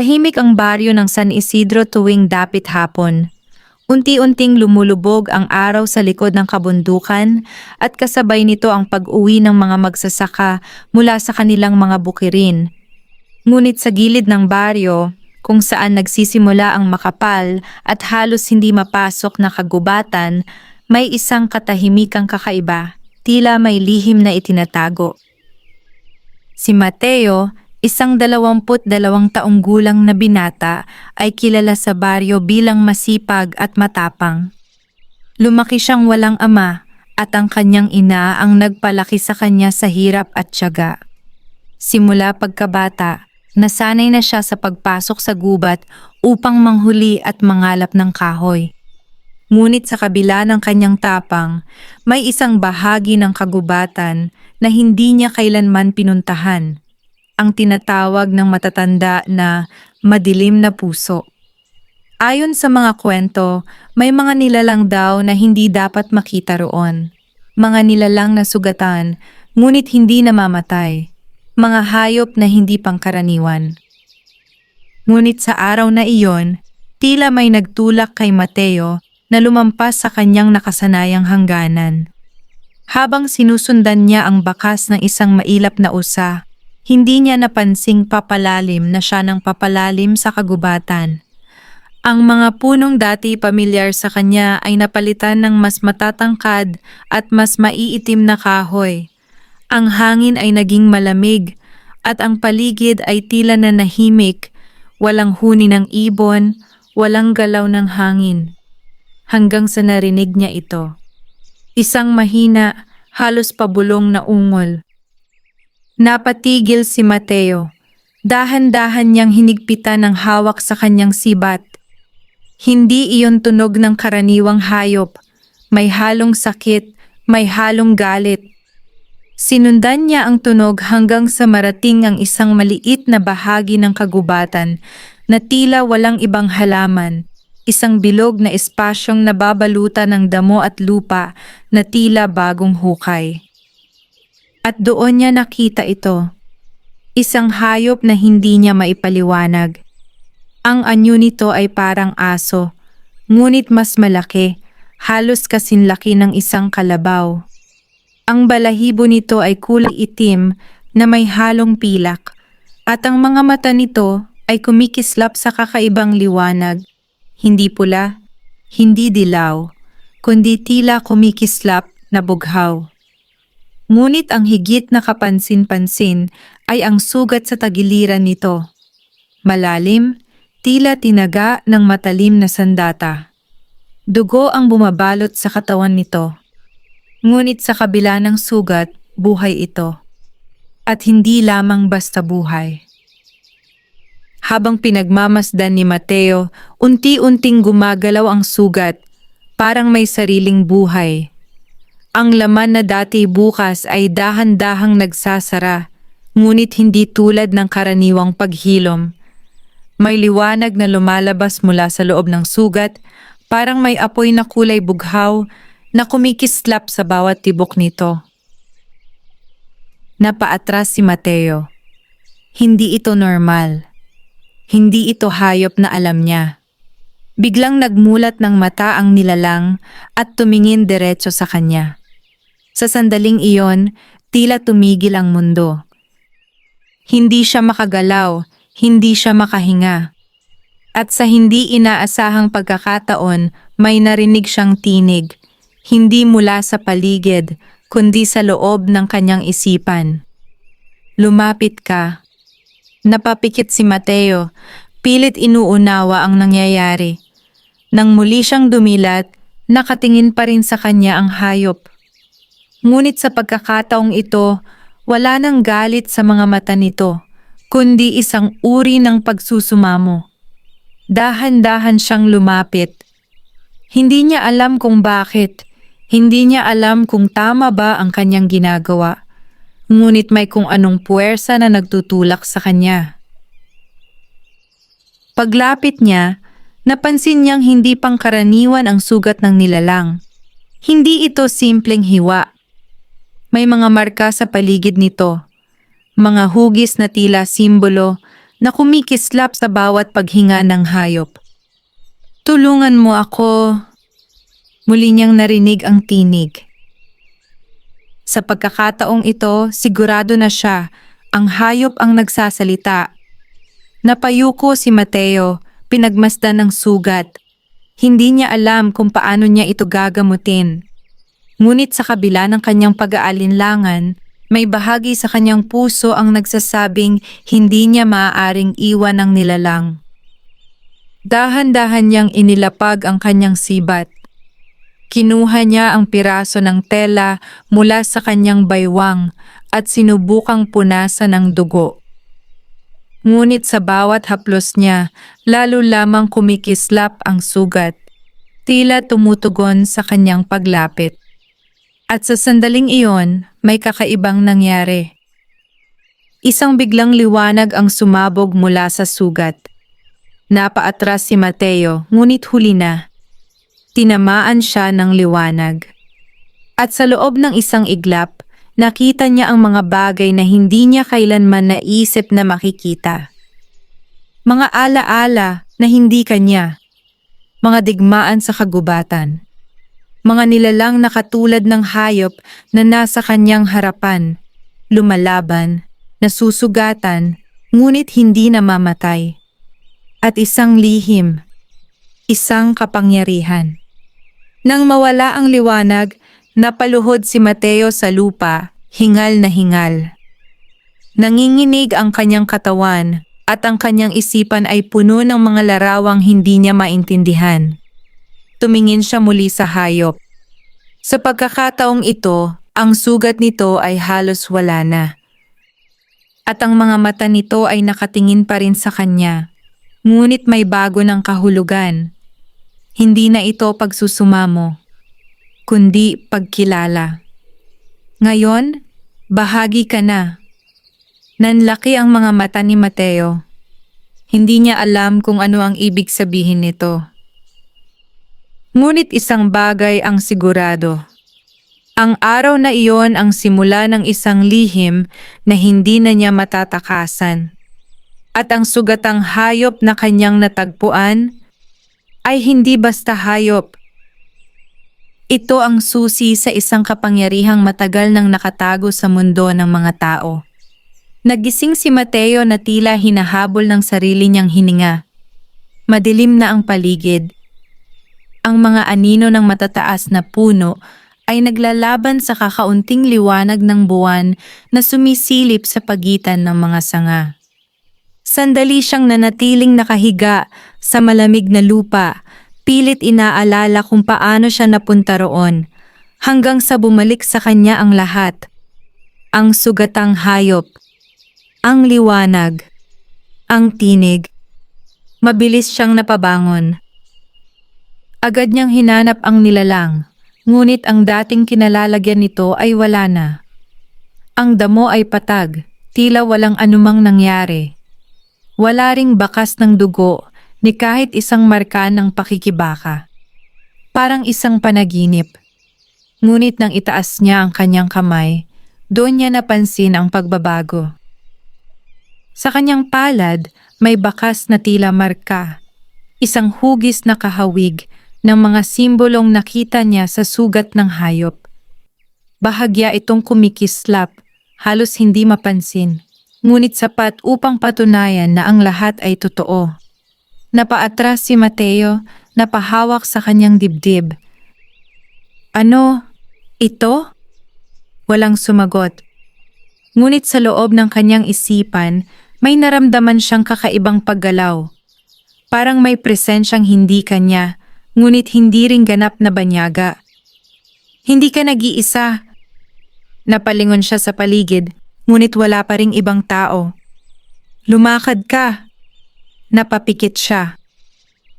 Tahimik ang baryo ng San Isidro tuwing dapit hapon. Unti-unting lumulubog ang araw sa likod ng kabundukan at kasabay nito ang pag-uwi ng mga magsasaka mula sa kanilang mga bukirin. Ngunit sa gilid ng baryo, kung saan nagsisimula ang makapal at halos hindi mapasok na kagubatan, may isang katahimikang kakaiba, tila may lihim na itinatago. Si Mateo, isang 22 taong gulang na binata, ay kilala sa baryo bilang masipag at matapang. Lumaki siyang walang ama at ang kanyang ina ang nagpalaki sa kanya sa hirap at tiyaga. Simula pagkabata, nasanay na siya sa pagpasok sa gubat upang manghuli at mangalap ng kahoy. Ngunit sa kabila ng kanyang tapang, may isang bahagi ng kagubatan na hindi niya kailanman pinuntahan. Ang tinatawag ng matatanda na madilim na puso. Ayon sa mga kwento, may mga nilalang daw na hindi dapat makita roon. Mga nilalang na sugatan, ngunit hindi namamatay. Mga hayop na hindi pangkaraniwan. Ngunit sa araw na iyon, tila may nagtulak kay Mateo na lumampas sa kanyang nakasanayang hangganan. Habang sinusundan niya ang bakas ng isang mailap na usa, hindi niya napansing papalalim na siya ng papalalim sa kagubatan. Ang mga punong dati pamilyar sa kanya ay napalitan ng mas matatangkad at mas maiitim na kahoy. Ang hangin ay naging malamig at ang paligid ay tila na nahimik, walang huni ng ibon, walang galaw ng hangin. Hanggang sa narinig niya ito. Isang mahina, halos pabulong na ungol. Napatigil si Mateo. Dahan-dahan niyang hinigpitan ang hawak sa kanyang sibat. Hindi iyon tunog ng karaniwang hayop. May halong sakit, may halong galit. Sinundan niya ang tunog hanggang sa marating ang isang maliit na bahagi ng kagubatan na tila walang ibang halaman. Isang bilog na espasyong nababalutan ng damo at lupa na tila bagong hukay. At doon niya nakita ito. Isang hayop na hindi niya maipaliwanag. Ang anyo nito ay parang aso, ngunit mas malaki, halos kasinlaki ng isang kalabaw. Ang balahibo nito ay kulay itim na may halong pilak, at ang mga mata nito ay kumikislap sa kakaibang liwanag. Hindi pula, hindi dilaw, kundi tila kumikislap na bughaw. Ngunit ang higit na kapansin-pansin ay ang sugat sa tagiliran nito. Malalim, tila tinaga ng matalim na sandata. Dugo ang bumabalot sa katawan nito. Ngunit sa kabila ng sugat, buhay ito. At hindi lamang basta buhay. Habang pinagmamasdan ni Mateo, unti-unting gumagalaw ang sugat, parang may sariling buhay. Ang laman na dati bukas ay dahan-dahang nagsasara, ngunit hindi tulad ng karaniwang paghilom. May liwanag na lumalabas mula sa loob ng sugat, parang may apoy na kulay bughaw na kumikislap sa bawat tibok nito. Napaatras si Mateo. Hindi ito normal. Hindi ito hayop na alam niya. Biglang nagmulat ng mata ang nilalang at tumingin diretso sa kanya. Sa sandaling iyon, tila tumigil ang mundo. Hindi siya makagalaw, hindi siya makahinga. At sa hindi inaasahang pagkakataon, may narinig siyang tinig, hindi mula sa paligid, kundi sa loob ng kanyang isipan. Lumapit ka. Napapikit si Mateo, pilit inuunawa ang nangyayari. Nang muli siyang dumilat, nakatingin pa rin sa kanya ang hayop. Ngunit sa pagkakataong ito, wala nang galit sa mga mata nito, kundi isang uri ng pagsusumamo. Dahan-dahan siyang lumapit. Hindi niya alam kung bakit, hindi niya alam kung tama ba ang kanyang ginagawa. Ngunit may kung anong puwersa na nagtutulak sa kanya. Paglapit niya, napansin niyang hindi pangkaraniwan ang sugat ng nilalang. Hindi ito simpleng hiwa. May mga marka sa paligid nito, mga hugis na tila simbolo na kumikislap sa bawat paghinga ng hayop. Tulungan mo ako. Muli niyang narinig ang tinig. Sa pagkakataong ito, sigurado na siya, ang hayop ang nagsasalita. Napayuko si Mateo, pinagmasdan ng sugat. Hindi niya alam kung paano niya ito gagamutin. Ngunit sa kabila ng kanyang pag-aalinlangan, may bahagi sa kanyang puso ang nagsasabing hindi niya maaaring iwan ang nilalang. Dahan-dahan niyang inilapag ang kanyang sibat. Kinuha niya ang piraso ng tela mula sa kanyang baywang at sinubukang punasan ng dugo. Ngunit sa bawat haplos niya, lalo lamang kumikislap ang sugat, tila tumutugon sa kanyang paglapit. At sa sandaling iyon, may kakaibang nangyari. Isang biglang liwanag ang sumabog mula sa sugat. Napaatras si Mateo, ngunit huli na. Tinamaan siya ng liwanag. At sa loob ng isang iglap, nakita niya ang mga bagay na hindi niya kailanman naisip na makikita. Mga alaala na hindi kanya. Mga digmaan sa kagubatan. Mga nilalang na katulad ng hayop na nasa kanyang harapan, lumalaban, nasusugatan, ngunit hindi namamatay. At isang lihim, isang kapangyarihan. Nang mawala ang liwanag, napaluhod si Mateo sa lupa, hingal na hingal. Nanginginig ang kanyang katawan at ang kanyang isipan ay puno ng mga larawang hindi niya maintindihan. Tumingin siya muli sa hayop. Sa pagkakataong ito, ang sugat nito ay halos wala na. At ang mga mata nito ay nakatingin pa rin sa kanya. Ngunit may bago ng kahulugan. Hindi na ito pagsusumamo, kundi pagkilala. Ngayon, bahagi ka na. Nanlaki ang mga mata ni Mateo. Hindi niya alam kung ano ang ibig sabihin nito. Ngunit isang bagay ang sigurado. Ang araw na iyon ang simula ng isang lihim na hindi na niya matatakasan. At ang sugatang hayop na kanyang natagpuan ay hindi basta hayop. Ito ang susi sa isang kapangyarihang matagal nang nakatago sa mundo ng mga tao. Nagising si Mateo na tila hinahabol ng sarili niyang hininga. Madilim na ang paligid. Ang mga anino ng matataas na puno ay naglalaban sa kakaunting liwanag ng buwan na sumisilip sa pagitan ng mga sanga. Sandali siyang nanatiling nakahiga sa malamig na lupa, pilit inaalala kung paano siya napunta roon, hanggang sa bumalik sa kanya ang lahat. Ang sugatang hayop, ang liwanag, ang tinig. Mabilis siyang napabangon. Agad niyang hinanap ang nilalang, ngunit ang dating kinalalagyan nito ay wala na. Ang damo ay patag, tila walang anumang nangyari. Wala ring bakas ng dugo ni kahit isang marka ng pakikibaka. Parang isang panaginip. Ngunit nang itaas niya ang kanyang kamay, doon niya napansin ang pagbabago. Sa kanyang palad, may bakas na tila marka. Isang hugis na kahawig ng mga simbolong nakita niya sa sugat ng hayop. Bahagya itong kumikislap, halos hindi mapansin. Ngunit sapat upang patunayan na ang lahat ay totoo. Napaatras si Mateo, napahawak sa kanyang dibdib. Ano? Ito? Walang sumagot. Ngunit sa loob ng kanyang isipan, may naramdaman siyang kakaibang paggalaw. Parang may presensyang hindi kanya, ngunit hindi ring ganap na banyaga. Hindi ka nag-iisa. Napalingon siya sa paligid. Ngunit wala pa ring ibang tao. Lumakad ka. Napapikit siya.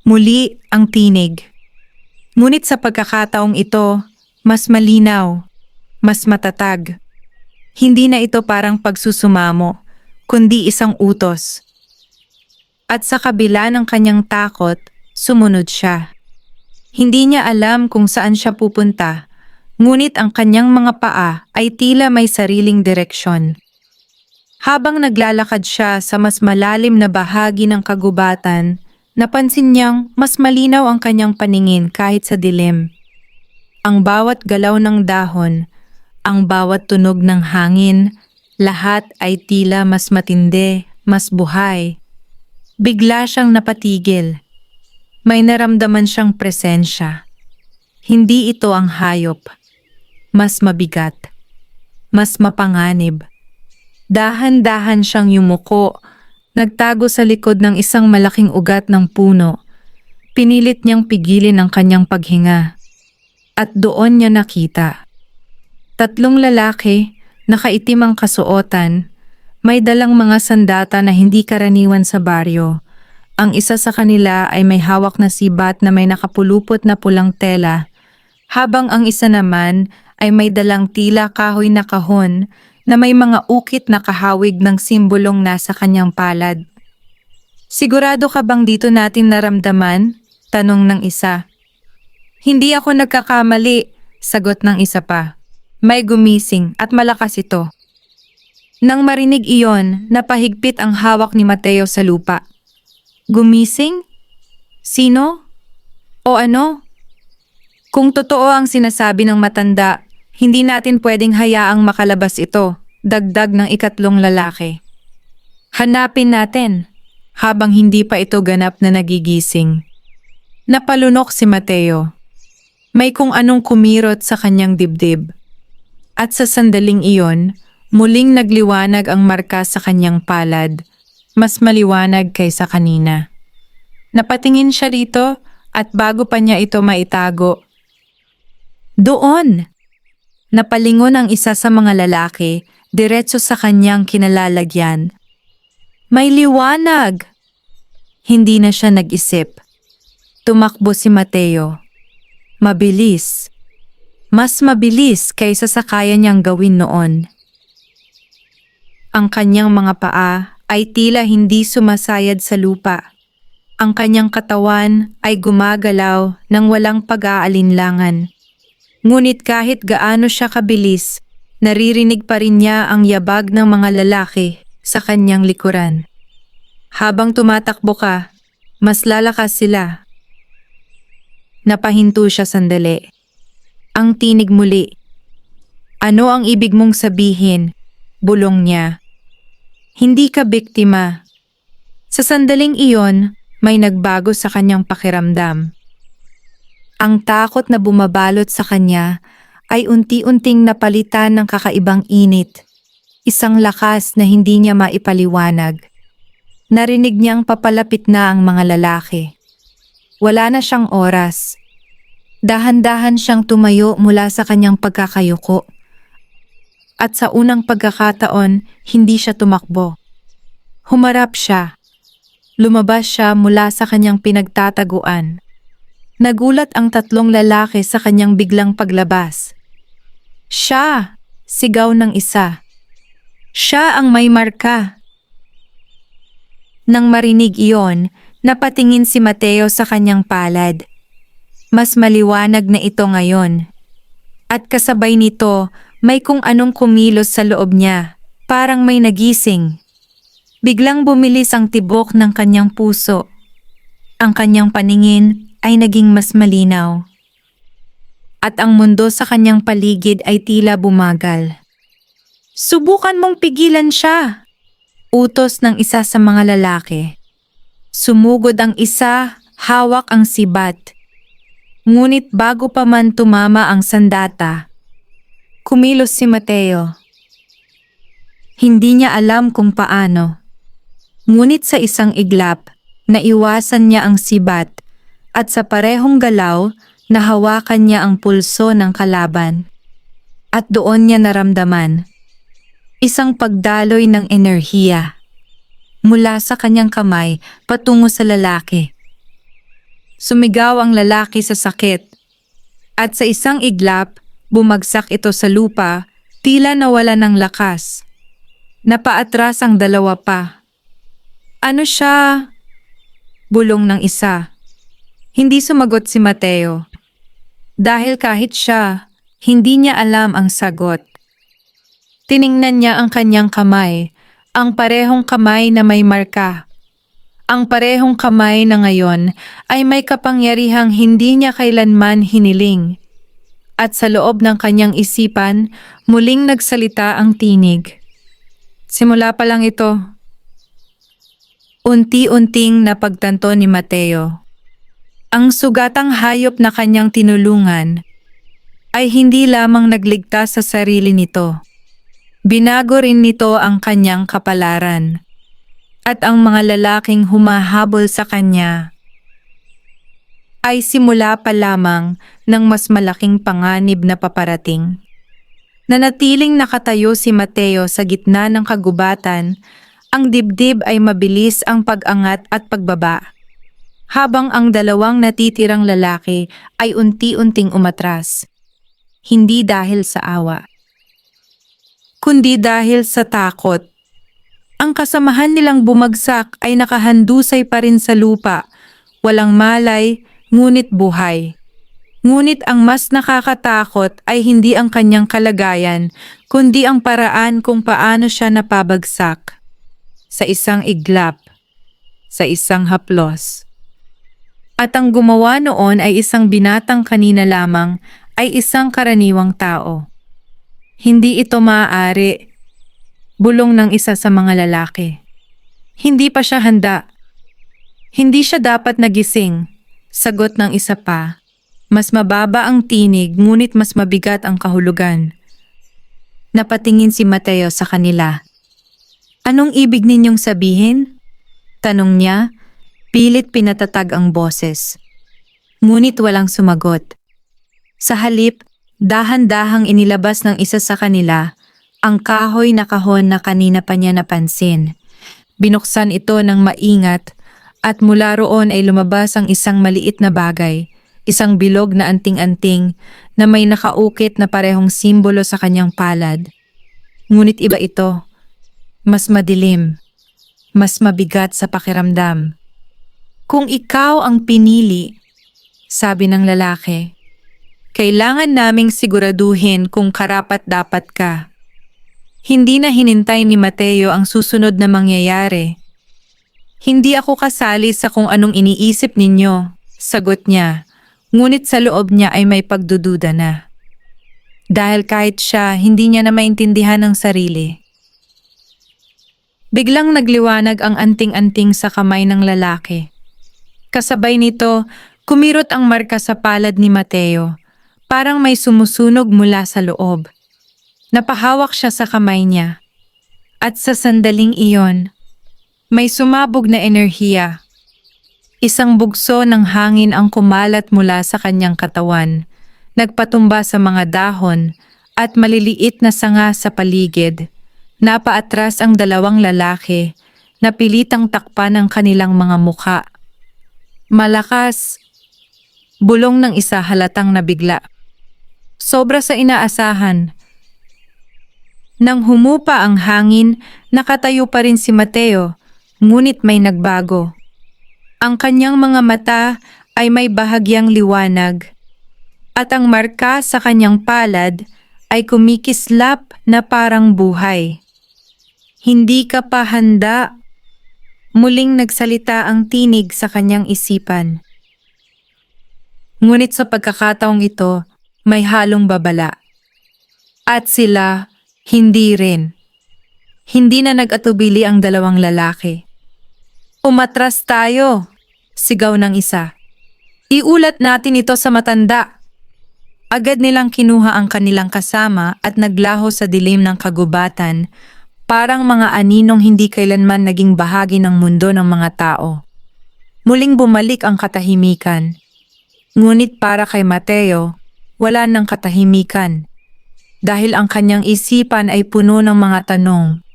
Muli ang tinig. Ngunit sa pagkakataong ito, mas malinaw, mas matatag. Hindi na ito parang pagsusumamo, kundi isang utos. At sa kabila ng kanyang takot, sumunod siya. Hindi niya alam kung saan siya pupunta. Ngunit ang kanyang mga paa ay tila may sariling direksyon. Habang naglalakad siya sa mas malalim na bahagi ng kagubatan, napansin niyang mas malinaw ang kanyang paningin kahit sa dilim. Ang bawat galaw ng dahon, ang bawat tunog ng hangin, lahat ay tila mas matindi, mas buhay. Bigla siyang napatigil. May naramdaman siyang presensya. Hindi ito ang hayop. Mas mabigat. Mas mapanganib. Dahan-dahan siyang yumuko, nagtago sa likod ng isang malaking ugat ng puno. Pinilit niyang pigilin ang kanyang paghinga. At doon niya nakita. 3 lalaki, nakaitim ang kasuotan, may dalang mga sandata na hindi karaniwan sa baryo. Ang isa sa kanila ay may hawak na sibat na may nakapulupot na pulang tela, habang ang isa naman ay may dalang tila kahoy na kahon na may mga ukit na kahawig ng simbolong nasa kanyang palad. "Sigurado ka bang dito natin naramdaman?" tanong ng isa. "Hindi ako nagkakamali," sagot ng isa pa. "May gumising at malakas ito." Nang marinig iyon, napahigpit ang hawak ni Mateo sa lupa. Gumising? Sino? O ano? Kung totoo ang sinasabi ng matanda, hindi natin pwedeng hayaang makalabas ito, dagdag ng ikatlong lalaki. Hanapin natin, habang hindi pa ito ganap na nagigising. Napalunok si Mateo. May kung anong kumirot sa kanyang dibdib. At sa sandaling iyon, muling nagliwanag ang marka sa kanyang palad, mas maliwanag kaysa kanina. Napatingin siya rito at bago pa niya ito maitago. Doon! Napalingon ang isa sa mga lalaki, diretso sa kanyang kinalalagyan. May liwanag! Hindi na siya nag-isip. Tumakbo si Mateo. Mabilis. Mas mabilis kaysa sa kaya niyang gawin noon. Ang kanyang mga paa ay tila hindi sumasayad sa lupa. Ang kanyang katawan ay gumagalaw ng walang pag-aalinlangan. Ngunit kahit gaano siya kabilis, naririnig pa rin niya ang yabag ng mga lalaki sa kanyang likuran. Habang tumatakbo ka, mas lalakas sila. Napahinto siya sandali. Ang tinig muli. "Ano ang ibig mong sabihin?" bulong niya. "Hindi ka biktima." Sa sandaling iyon, may nagbago sa kanyang pakiramdam. Ang takot na bumabalot sa kanya ay unti-unting napalitan ng kakaibang init. Isang lakas na hindi niya maipaliwanag. Narinig niyang papalapit na ang mga lalaki. Wala na siyang oras. Dahan-dahan siyang tumayo mula sa kanyang pagkakayuko. At sa unang pagkakataon, hindi siya tumakbo. Humarap siya. Lumabas siya mula sa kanyang pinagtataguan. Nagulat ang 3 lalaki sa kanyang biglang paglabas. "Siya!" sigaw ng isa. "Siya ang may marka!" Nang marinig iyon, napatingin si Mateo sa kanyang palad. Mas maliwanag na ito ngayon. At kasabay nito, may kung anong kumilos sa loob niya, parang may nagising. Biglang bumilis ang tibok ng kanyang puso. Ang kanyang paningin ay naging mas malinaw. At ang mundo sa kanyang paligid ay tila bumagal. "Subukan mong pigilan siya!" utos ng isa sa mga lalaki. Sumugod ang isa, hawak ang sibat. Ngunit bago pa man tumama ang sandata, kumilos si Mateo. Hindi niya alam kung paano. Ngunit sa isang iglap, naiwasan niya ang sibat at sa parehong galaw, nahawakan niya ang pulso ng kalaban. At doon niya naramdaman isang pagdaloy ng enerhiya mula sa kanyang kamay patungo sa lalaki. Sumigaw ang lalaki sa sakit at sa isang iglap, bumagsak ito sa lupa, tila nawala ng lakas. Napaatras ang dalawa pa. "Ano siya?" bulong ng isa. Hindi sumagot si Mateo. Dahil kahit siya, hindi niya alam ang sagot. Tiningnan niya ang kanyang kamay Ang parehong kamay na may marka. Ang parehong kamay na ngayon ay may kapangyarihang hindi niya kailanman hiniling. At sa loob ng kanyang isipan, muling nagsalita ang tinig. Simula pa lang ito. Unti-unting napagtanto ni Mateo. Ang sugatang hayop na kanyang tinulungan ay hindi lamang nagligtas sa sarili nito. Binago rin nito ang kanyang kapalaran. At ang mga lalaking humahabol sa kanya ay simula pa lamang ng mas malaking panganib na paparating. Nanatiling nakatayo si Mateo sa gitna ng kagubatan, ang dibdib ay mabilis ang pag-angat at pagbaba, habang ang dalawang natitirang lalaki ay unti-unting umatras. Hindi dahil sa awa, kundi dahil sa takot. Ang kasamahan nilang bumagsak ay nakahandusay pa rin sa lupa, walang malay, ngunit buhay. Ngunit ang mas nakakatakot ay hindi ang kanyang kalagayan, kundi ang paraan kung paano siya napabagsak. Sa isang iglap, sa isang haplos. At ang gumawa noon ay isang binatang kanina lamang, ay isang karaniwang tao. Hindi ito maaari. Bulong ng isa sa mga lalaki. Hindi pa siya handa. Hindi siya dapat nagising. Sagot ng isa pa. Mas mababa ang tinig ngunit mas mabigat ang kahulugan. Napatingin si Mateo sa kanila. Anong ibig ninyong sabihin? Tanong niya, pilit pinatatag ang boses. Ngunit walang sumagot. Sa halip, dahan-dahang inilabas ng isa sa kanila ang kahoy na kahon na kanina pa niya napansin. Binuksan ito ng maingat at mula roon ay lumabas ang isang maliit na bagay, isang bilog na anting-anting na may nakaukit na parehong simbolo sa kanyang palad. Ngunit iba ito, mas madilim, mas mabigat sa pakiramdam. Kung ikaw ang pinili, sabi ng lalaki, kailangan naming siguraduhin kung karapat-dapat ka. Hindi na hinintay ni Mateo ang susunod na mangyayari. Hindi ako kasali sa kung anong iniisip ninyo, sagot niya, ngunit sa loob niya ay may pagdududa na. Dahil kahit siya, hindi niya na maintindihan ang sarili. Biglang nagliwanag ang anting-anting sa kamay ng lalaki. Kasabay nito, kumirot ang marka sa palad ni Mateo, parang may sumusunog mula sa loob. Napahawak siya sa kamay niya. At sa sandaling iyon, may sumabog na enerhiya. Isang bugso ng hangin ang kumalat mula sa kanyang katawan, nagpatumba sa mga dahon at maliliit na sanga sa paligid. Napaatras ang dalawang lalaki na pilitang takpan ang kanilang mga mukha. Malakas, bulong ng isa halatang nabigla. Sobra sa inaasahan. Nang humupa ang hangin, nakatayo pa rin si Mateo, ngunit may nagbago. Ang kanyang mga mata ay may bahagyang liwanag, at ang marka sa kanyang palad ay kumikislap na parang buhay. Hindi ka pa handa. Muling nagsalita ang tinig sa kanyang isipan. Ngunit sa pagkakataong ito, may halong babala. At sila, hindi rin. Hindi na nag-atubili ang dalawang lalaki. Umatras tayo, sigaw ng isa. Iulat natin ito sa matanda. Agad nilang kinuha ang kanilang kasama at naglaho sa dilim ng kagubatan, parang mga aninong hindi kailanman naging bahagi ng mundo ng mga tao. Muling bumalik ang katahimikan. Ngunit para kay Mateo, wala nang katahimikan. Dahil ang kanyang isipan ay puno ng mga tanong,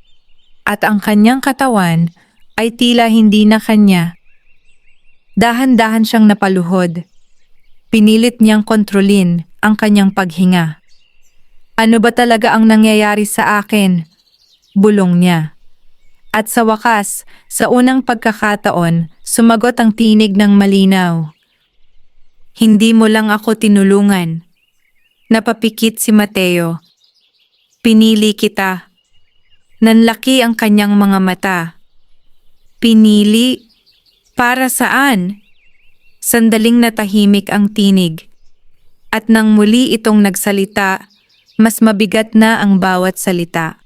at ang kanyang katawan ay tila hindi na kanya. Dahan-dahan siyang napaluhod. Pinilit niyang kontrolin ang kanyang paghinga. Ano ba talaga ang nangyayari sa akin? Bulong niya. At sa wakas, sa unang pagkakataon, sumagot ang tinig ng malinaw. Hindi mo lang ako tinulungan. Napapikit si Mateo. Pinili kita. Nanlaki ang kanyang mga mata. Pinili? Para saan? Sandaling natahimik ang tinig. At nang muli itong nagsalita, mas mabigat na ang bawat salita.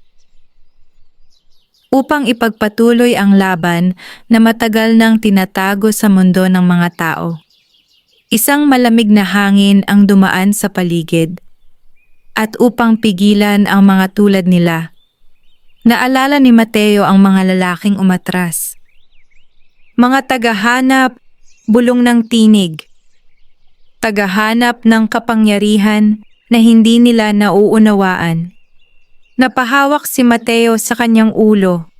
Upang ipagpatuloy ang laban na matagal nang tinatago sa mundo ng mga tao. Isang malamig na hangin ang dumaan sa paligid. At upang pigilan ang mga tulad nila, naalala ni Mateo ang mga lalaking umatras. Mga tagahanap, bulong ng tinig. Tagahanap ng kapangyarihan na hindi nila nauunawaan. Napahawak si Mateo sa kanyang ulo.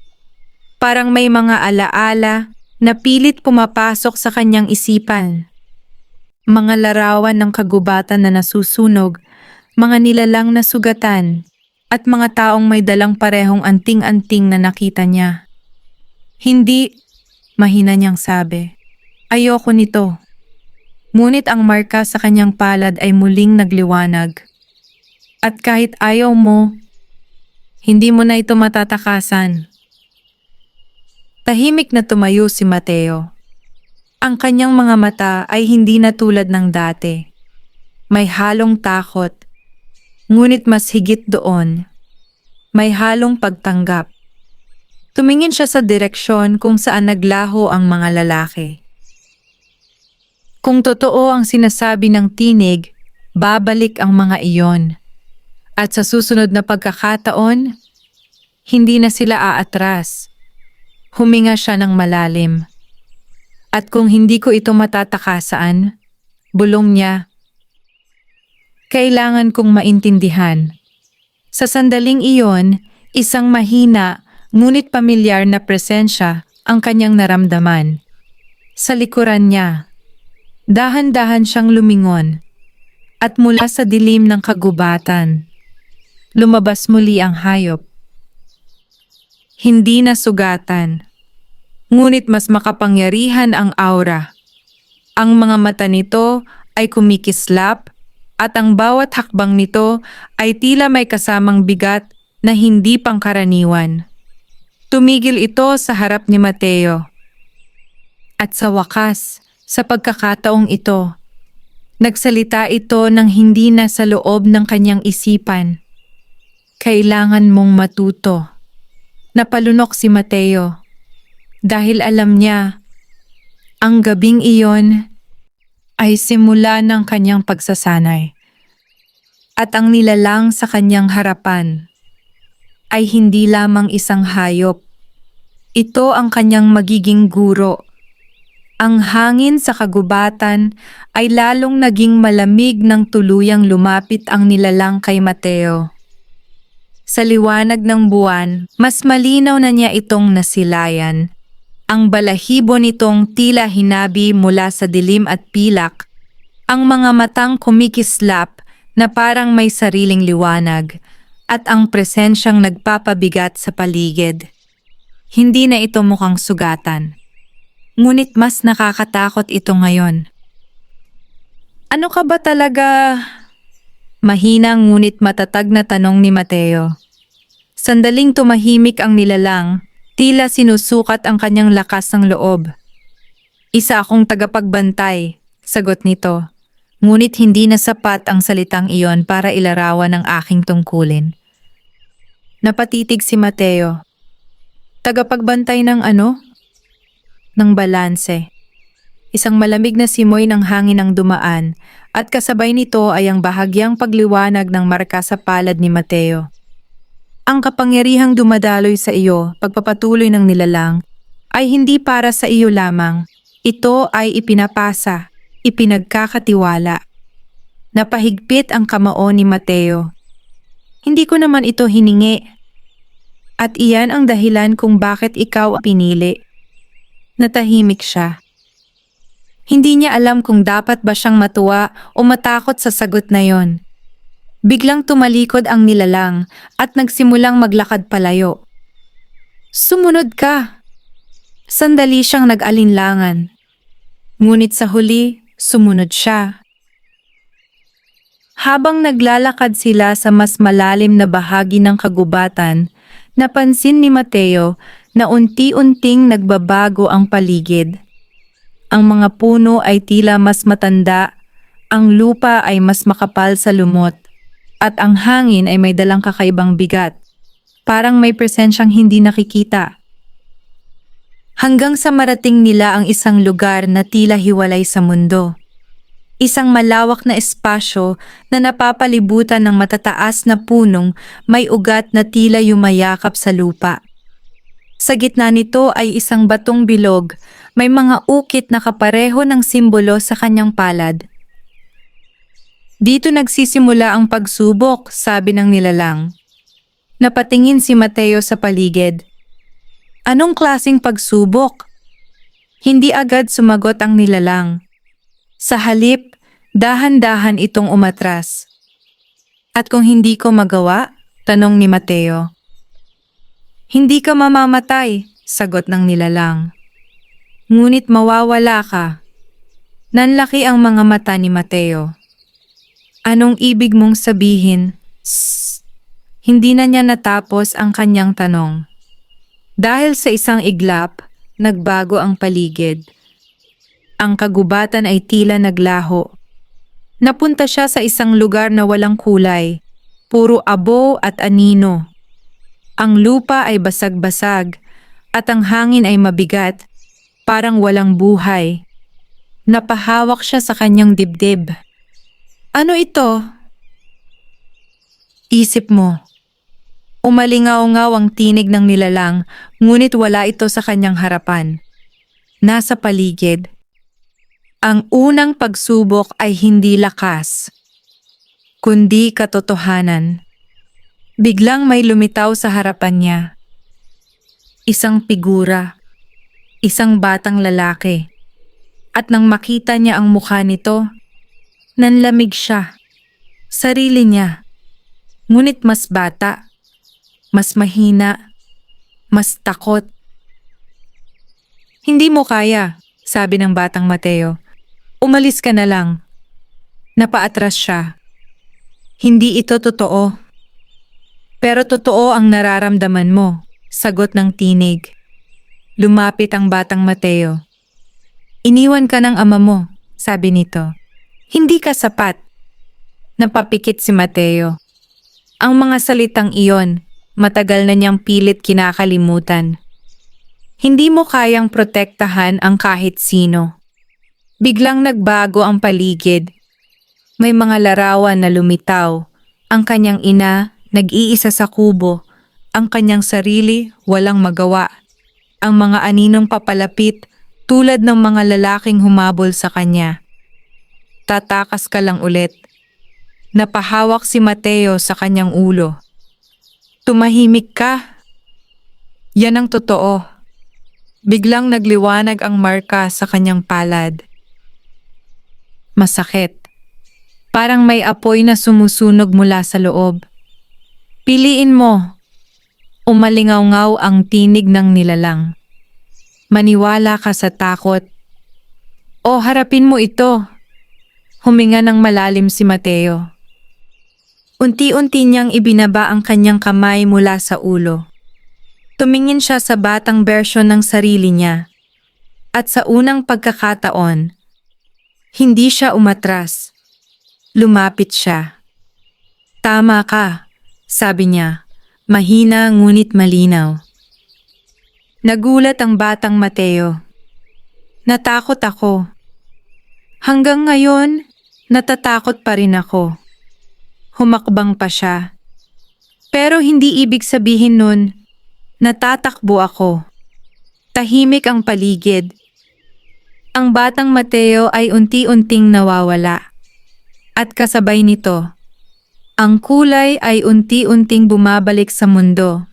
Parang may mga alaala na pilit pumapasok sa kanyang isipan. Mga larawan ng kagubatan na nasusunog, mga nilalang na sugatan, at mga taong may dalang parehong anting-anting na nakita niya. Hindi, mahina niyang sabi. Ayoko nito. Ngunit ang marka sa kanyang palad ay muling nagliwanag. At kahit ayaw mo, hindi mo na ito matatakasan. Tahimik na tumayo si Mateo. Ang kanyang mga mata ay hindi na tulad ng dati. May halong takot, ngunit mas higit doon. May halong pagtanggap. Tumingin siya sa direksyon kung saan naglaho ang mga lalaki. Kung totoo ang sinasabi ng tinig, babalik ang mga iyon. At sa susunod na pagkakataon, hindi na sila aatras. Huminga siya ng malalim. At kung hindi ko ito matatakasan, bulong niya, kailangan kong maintindihan. Sa sandaling iyon, isang mahina ngunit pamilyar na presensya ang kanyang naramdaman. Sa likuran niya, dahan-dahan siyang lumingon at mula sa dilim ng kagubatan, lumabas muli ang hayop. Hindi na sugatan, ngunit mas makapangyarihan ang aura. Ang mga mata nito ay kumikislap at ang bawat hakbang nito ay tila may kasamang bigat na hindi pangkaraniwan. Tumigil ito sa harap ni Mateo. At sa wakas, sa pagkakataong ito, nagsalita ito ng hindi na sa loob ng kanyang isipan. Kailangan mong matuto. Napalunok si Mateo dahil alam niya ang gabing iyon ay simula ng kanyang pagsasanay at ang nilalang sa kanyang harapan ay hindi lamang isang hayop. Ito ang kanyang magiging guro. Ang hangin sa kagubatan ay lalong naging malamig nang tuluyang lumapit ang nilalang kay Mateo. Sa liwanag ng buwan, mas malinaw na niya itong nasilayan. Ang balahibo nitong tila hinabi mula sa dilim at pilak, ang mga matang kumikislap na parang may sariling liwanag, at ang presensyang nagpapabigat sa paligid. Hindi na ito mukhang sugatan. Ngunit mas nakakatakot ito ngayon. Ano ka ba talaga? Mahinang ngunit matatag na tanong ni Mateo. Sandaling tumahimik ang nilalang, tila sinusukat ang kanyang lakas ng loob. Isa akong tagapagbantay, sagot nito. Ngunit hindi na sapat ang salitang iyon para ilarawan ang aking tungkulin. Napatitig si Mateo. Tagapagbantay ng ano? Ng balanse. Isang malamig na simoy ng hangin ang dumaan at kasabay nito ay ang bahagyang pagliwanag ng marka sa palad ni Mateo. Ang kapangyarihang dumadaloy sa iyo, pagpapatuloy ng nilalang, ay hindi para sa iyo lamang. Ito ay ipinapasa, ipinagkakatiwala. Napahigpit ang kamao ni Mateo. Hindi ko naman ito hiningi. At iyan ang dahilan kung bakit ikaw ang pinili. Natahimik siya. Hindi niya alam kung dapat ba siyang matuwa o matakot sa sagot na yon. Biglang tumalikod ang nilalang at nagsimulang maglakad palayo. Sumunod ka! Sandali siyang nag-alinlangan. Ngunit sa huli, sumunod siya. Habang naglalakad sila sa mas malalim na bahagi ng kagubatan, Napansin ni Mateo na unti-unting nagbabago ang paligid. Ang mga puno ay tila mas matanda, ang lupa ay mas makapal sa lumot, at ang hangin ay may dalang kakaibang bigat. Parang may presensyang hindi nakikita. Hanggang sa marating nila ang isang lugar na tila hiwalay sa mundo. Isang malawak na espasyo na napapalibutan ng matataas na punong may ugat na tila yumayakap sa lupa. Sa gitna nito ay isang batong bilog, may mga ukit na kapareho ng simbolo sa kanyang palad. Dito nagsisimula ang pagsubok, sabi ng nilalang. Napatingin si Mateo sa paligid. Anong klaseng pagsubok? Hindi agad sumagot ang nilalang. Sa halip, dahan-dahan itong umatras. At kung hindi ko magawa? Tanong ni Mateo. Hindi ka mamamatay, sagot ng nilalang. Ngunit mawawala ka. Nanlaki ang mga mata ni Mateo. Anong ibig mong sabihin? Shh! Hindi na niya natapos ang kanyang tanong. Dahil sa isang iglap, nagbago ang paligid. Ang kagubatan ay tila naglaho. Napunta siya sa isang lugar na walang kulay, puro abo at anino. Ang lupa ay basag-basag at ang hangin ay mabigat, parang walang buhay. Napahawak siya sa kanyang dibdib. Ano ito? Isip mo. Umalingaw-ngaw ang tinig ng nilalang, ngunit wala ito sa kanyang harapan. Nasa paligid. Ang unang pagsubok ay hindi lakas, kundi katotohanan. Biglang may lumitaw sa harapan niya. Isang figura, isang batang lalaki. At nang makita niya ang mukha nito, nanlamig siya. Sarili niya. Ngunit mas bata, mas mahina, mas takot. Hindi mo kaya, sabi ng batang Mateo. Umalis ka na lang. Napaatras siya. Hindi ito totoo. Pero totoo ang nararamdaman mo, sagot ng tinig. Lumapit ang batang Mateo. Iniwan ka ng ama mo, sabi nito. Hindi ka sapat. Napapikit si Mateo. Ang mga salitang iyon, matagal na niyang pilit kinakalimutan. Hindi mo kayang protektahan ang kahit sino. Biglang nagbago ang paligid. May mga larawan na lumitaw. Ang kanyang ina, nag-iisa sa kubo. Ang kanyang sarili, walang magawa. Ang mga aninong papalapit, tulad ng mga lalaking humabol sa kanya. Tatakas ka lang ulit. Napahawak si Mateo sa kanyang ulo. Tumahimik ka. Yan ang totoo. Biglang nagliwanag ang marka sa kanyang palad. Masakit. Parang may apoy na sumusunog mula sa loob. Piliin mo. Umalingaw-ngaw ang tinig ng nilalang. Maniwala ka sa takot. O harapin mo ito. Huminga ng malalim si Mateo. Unti-unti niyang ibinaba ang kanyang kamay mula sa ulo. Tumingin siya sa batang bersyon ng sarili niya. At sa unang pagkakataon, hindi siya umatras. Lumapit siya. Tama ka, sabi niya, mahina ngunit malinaw. Nagulat ang batang Mateo. Natakot ako. Hanggang ngayon, natatakot pa rin ako. Humakbang pa siya. Pero hindi ibig sabihin nun, natatakbo ako. Tahimik ang paligid. Ang batang Mateo ay unti-unting nawawala. At kasabay nito, ang kulay ay unti-unting bumabalik sa mundo.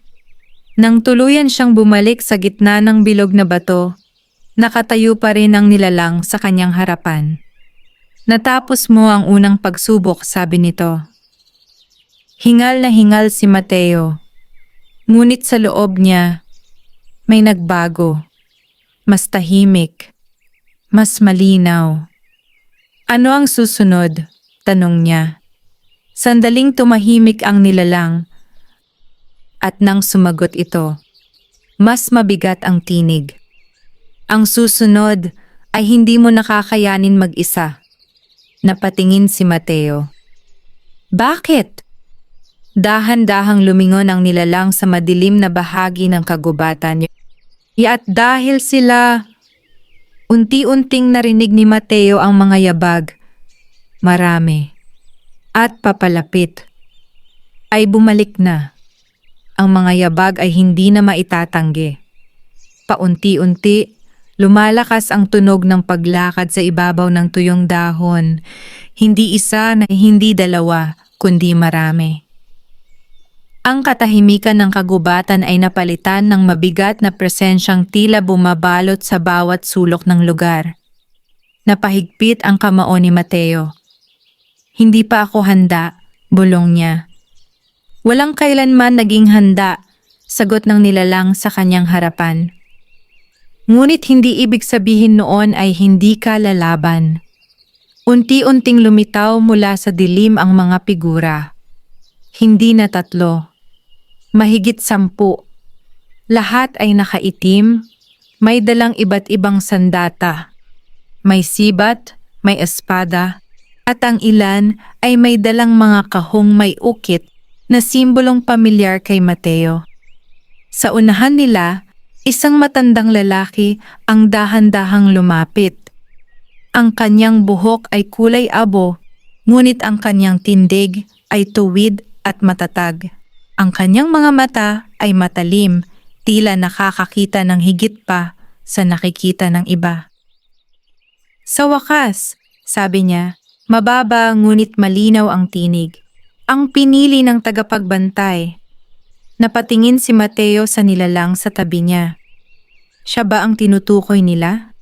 Nang tuluyan siyang bumalik sa gitna ng bilog na bato, nakatayo pa rin ang nilalang sa kanyang harapan. Natapos mo ang unang pagsubok, sabi nito. Hingal na hingal si Mateo. Ngunit sa loob niya, may nagbago. Mas tahimik. Mas malinaw. Ano ang susunod? Tanong niya. Sandaling tumahimik ang nilalang. At nang sumagot ito, mas mabigat ang tinig. Ang susunod ay hindi mo nakakayanin mag-isa. Napatingin si Mateo. Bakit? Dahan-dahang lumingon ang nilalang sa madilim na bahagi ng kagubatan. At dahil sila, unti-unting narinig ni Mateo ang mga yabag, marami, at papalapit. Ay bumalik na. Ang mga yabag ay hindi na maitatanggi. Paunti-unti, lumalakas ang tunog ng paglakad sa ibabaw ng tuyong dahon. Hindi isa na hindi dalawa, kundi marami. Ang katahimikan ng kagubatan ay napalitan ng mabigat na presensyang tila bumabalot sa bawat sulok ng lugar. Napahigpit ang kamao ni Mateo. Hindi pa ako handa, bulong niya. Walang kailanman naging handa, sagot ng nilalang sa kanyang harapan. Ngunit hindi ibig sabihin noon ay hindi ka lalaban. Unti-unting lumitaw mula sa dilim ang mga figura. Hindi na 3, mahigit 10. Lahat ay nakaitim, may dalang iba't ibang sandata. May sibat, may espada, at ang ilan ay may dalang mga kahong may ukit na simbolong pamilyar kay Mateo. Sa unahan nila, isang matandang lalaki ang dahan-dahang lumapit. Ang kanyang buhok ay kulay abo, ngunit ang kanyang tindig ay tuwid at matatag. Ang kanyang mga mata ay matalim, tila nakakakita ng higit pa sa nakikita ng iba. Sa wakas, sabi niya, mababa ngunit malinaw ang tinig. Ang pinili ng tagapagbantay. Napatingin si Mateo sa nilalang sa tabi niya. Siya ba ang tinutukoy nila?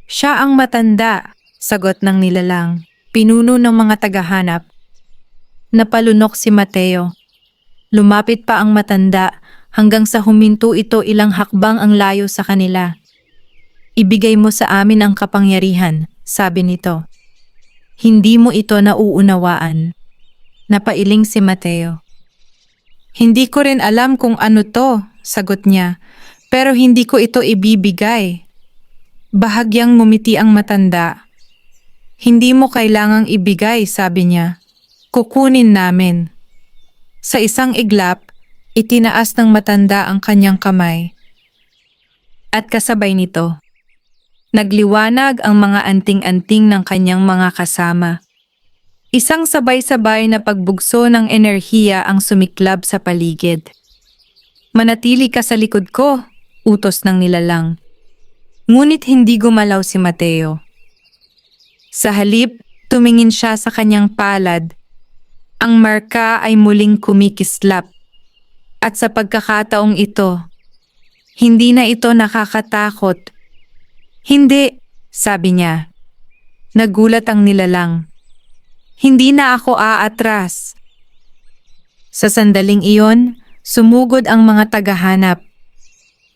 Siya ang matanda, sagot ng nilalang, pinuno ng mga tagahanap. Napalunok si Mateo. Lumapit pa ang matanda hanggang sa huminto ito ilang hakbang ang layo sa kanila. Ibigay mo sa amin ang kapangyarihan, sabi nito. Hindi mo ito nauunawaan. Napailing si Mateo. Hindi ko rin alam kung ano to, sagot niya, pero hindi ko ito ibibigay. Bahagyang ngumiti ang matanda. Hindi mo kailangang ibigay, sabi niya. Kukunin namin. Sa isang iglap, itinaas ng matanda ang kanyang kamay. At kasabay nito, nagliwanag ang mga anting-anting ng kanyang mga kasama. Isang sabay-sabay na pagbugso ng enerhiya ang sumiklab sa paligid. Manatili ka sa likod ko, utos ng nilalang. Ngunit hindi gumalaw si Mateo. Sa halip, tumingin siya sa kanyang palad. Ang marka ay muling kumikislap. At sa pagkakataong ito, hindi na ito nakakatakot. Hindi, sabi niya. Nagulat ang nilalang. Hindi na ako aatras. Sa sandaling iyon, sumugod ang mga tagahanap.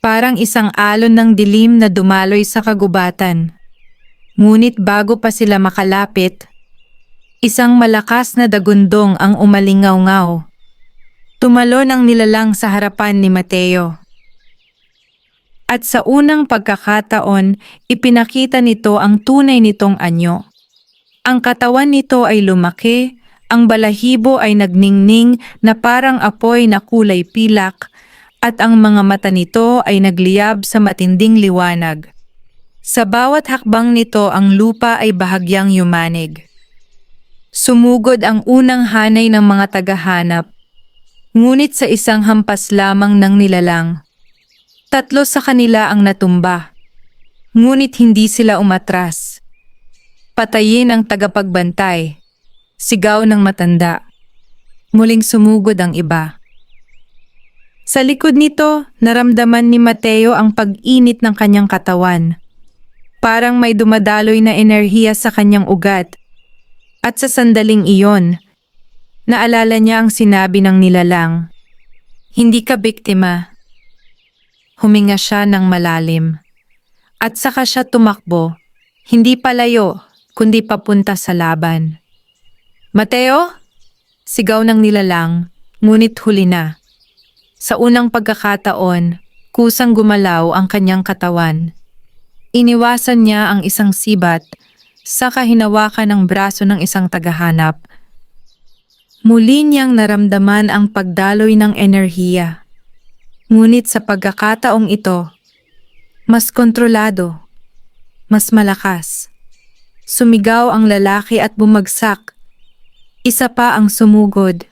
Parang isang alon ng dilim na dumaloy sa kagubatan. Ngunit bago pa sila makalapit, isang malakas na dagundong ang umalingaw-ngaw. Tumalon ang nilalang sa harapan ni Mateo. At sa unang pagkakataon, ipinakita nito ang tunay nitong anyo. Ang katawan nito ay lumaki, ang balahibo ay nagningning na parang apoy na kulay pilak, at ang mga mata nito ay nagliyab sa matinding liwanag. Sa bawat hakbang nito ang lupa ay bahagyang yumanig. Sumugod ang unang hanay ng mga tagahanap, ngunit sa isang hampas lamang ng nilalang. 3 sa kanila ang natumba, ngunit hindi sila umatras. Patayin ang tagapagbantay. Sigaw ng matanda. Muling sumugod ang iba. Sa likod nito, naramdaman ni Mateo ang pag-init ng kanyang katawan. Parang may dumadaloy na enerhiya sa kanyang ugat. At sa sandaling iyon, naalala niya ang sinabi ng nilalang. Hindi ka biktima. Huminga siya ng malalim. At saka siya tumakbo, hindi palayo, kundi papunta sa laban. Mateo? Sigaw ng nilalang, ngunit huli na. Sa unang pagkakataon, kusang gumalaw ang kanyang katawan. Iniwasan niya ang isang sibat, saka hinawakan ang braso ng isang tagahanap. Muli niyang naramdaman ang pagdaloy ng enerhiya. Ngunit sa pagkakataong ito, mas kontrolado, mas malakas. Sumigaw ang lalaki at bumagsak. Isa pa ang sumugod.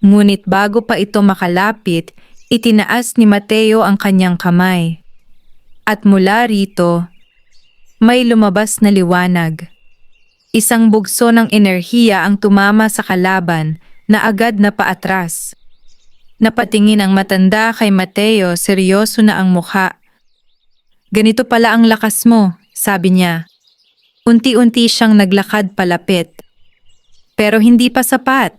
Ngunit bago pa ito makalapit, itinaas ni Mateo ang kanyang kamay. At mula rito, may lumabas na liwanag. Isang bugso ng enerhiya ang tumama sa kalaban na agad na paatras. Napatingin ang matanda kay Mateo, seryoso na ang mukha. "Ganito pala ang lakas mo," sabi niya. Unti-unti siyang naglakad palapit. Pero hindi pa sapat.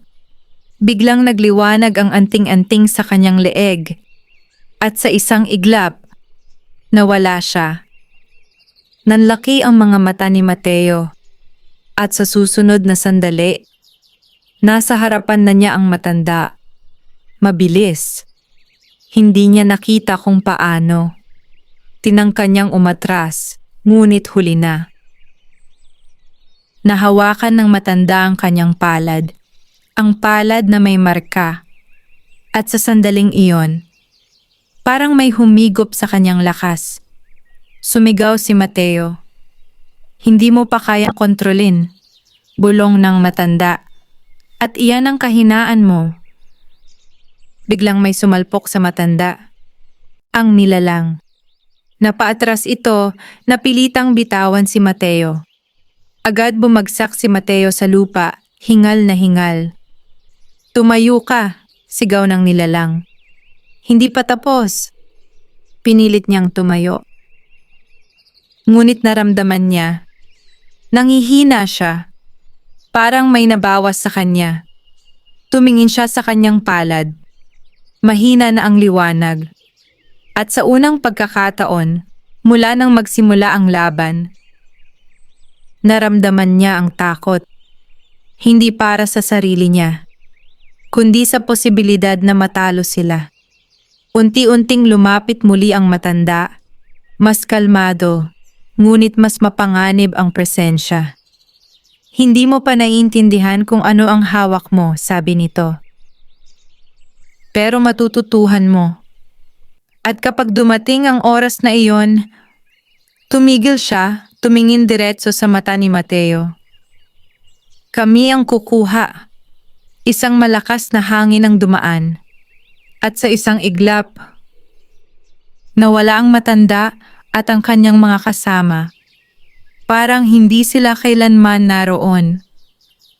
Biglang nagliwanag ang anting-anting sa kanyang leeg. At sa isang iglap, nawala siya. Nanlaki ang mga mata ni Mateo. At sa susunod na sandali, nasa harapan na niya ang matanda. Mabilis. Hindi niya nakita kung paano. Tinangka niyang umatras, ngunit huli na. Nahawakan ng matanda ang kanyang palad. Ang palad na may marka. At sa sandaling iyon, parang may humigop sa kanyang lakas. Sumigaw si Mateo. "Hindi mo pa kayang kontrolin," bulong ng matanda. "At iyan ang kahinaan mo." Biglang may sumalpok sa matanda. Ang nilalang. Napaatras ito, napilitang bitawan si Mateo. Agad bumagsak si Mateo sa lupa, hingal na hingal. "Tumayo ka," sigaw ng nilalang. Hindi pa tapos. Pinilit niyang tumayo. Ngunit naramdaman niya. Nangihina siya. Parang may nabawas sa kanya. Tumingin siya sa kanyang palad. Mahina na ang liwanag. At sa unang pagkakataon, mula nang magsimula ang laban, naramdaman niya ang takot. Hindi para sa sarili niya, kundi sa posibilidad na matalo sila. Unti-unting lumapit muli ang matanda. Mas kalmado, ngunit mas mapanganib ang presensya. "Hindi mo pa naiintindihan kung ano ang hawak mo," sabi nito. "Pero matututuhan mo." At kapag dumating ang oras na iyon, tumigil siya, tumingin diretso sa mata ni Mateo. "Kami ang kukuha." Isang malakas na hangin ang dumaan. At sa isang iglap, nawala ang matanda at ang kanyang mga kasama. Parang hindi sila kailanman naroon.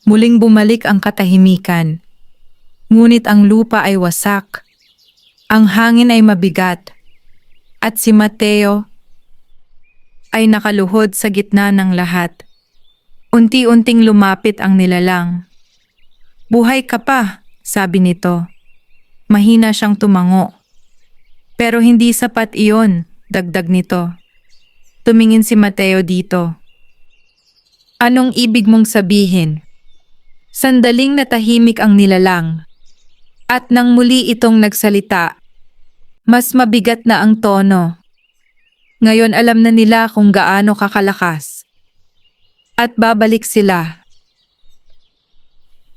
Muling bumalik ang katahimikan. Ngunit ang lupa ay wasak. Ang hangin ay mabigat. At si Mateo ay nakaluhod sa gitna ng lahat. Unti-unting lumapit ang nilalang. "Buhay ka pa," sabi nito. Mahina siyang tumango. "Pero hindi sapat iyon," dagdag nito. Tumingin si Mateo dito. "Anong ibig mong sabihin?" Sandaling natahimik ang nilalang. At nang muli itong nagsalita, mas mabigat na ang tono. Ngayon alam na nila kung gaano kakalakas. At babalik sila.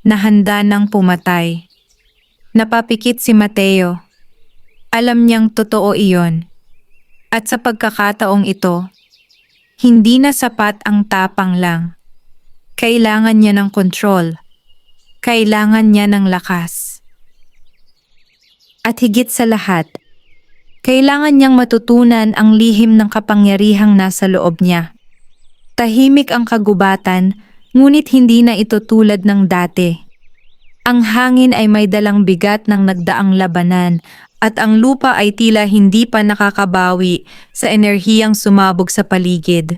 Nahanda nang pumatay. Napapikit si Mateo. Alam niyang totoo iyon. At sa pagkakataong ito, hindi na sapat ang tapang lang. Kailangan niya ng kontrol. Kailangan niya ng lakas. At higit sa lahat, kailangan niyang matutunan ang lihim ng kapangyarihang nasa loob niya. Tahimik ang kagubatan, ngunit hindi na ito tulad ng dati. Ang hangin ay may dalang bigat ng nagdaang labanan at ang lupa ay tila hindi pa nakakabawi sa enerhiyang sumabog sa paligid.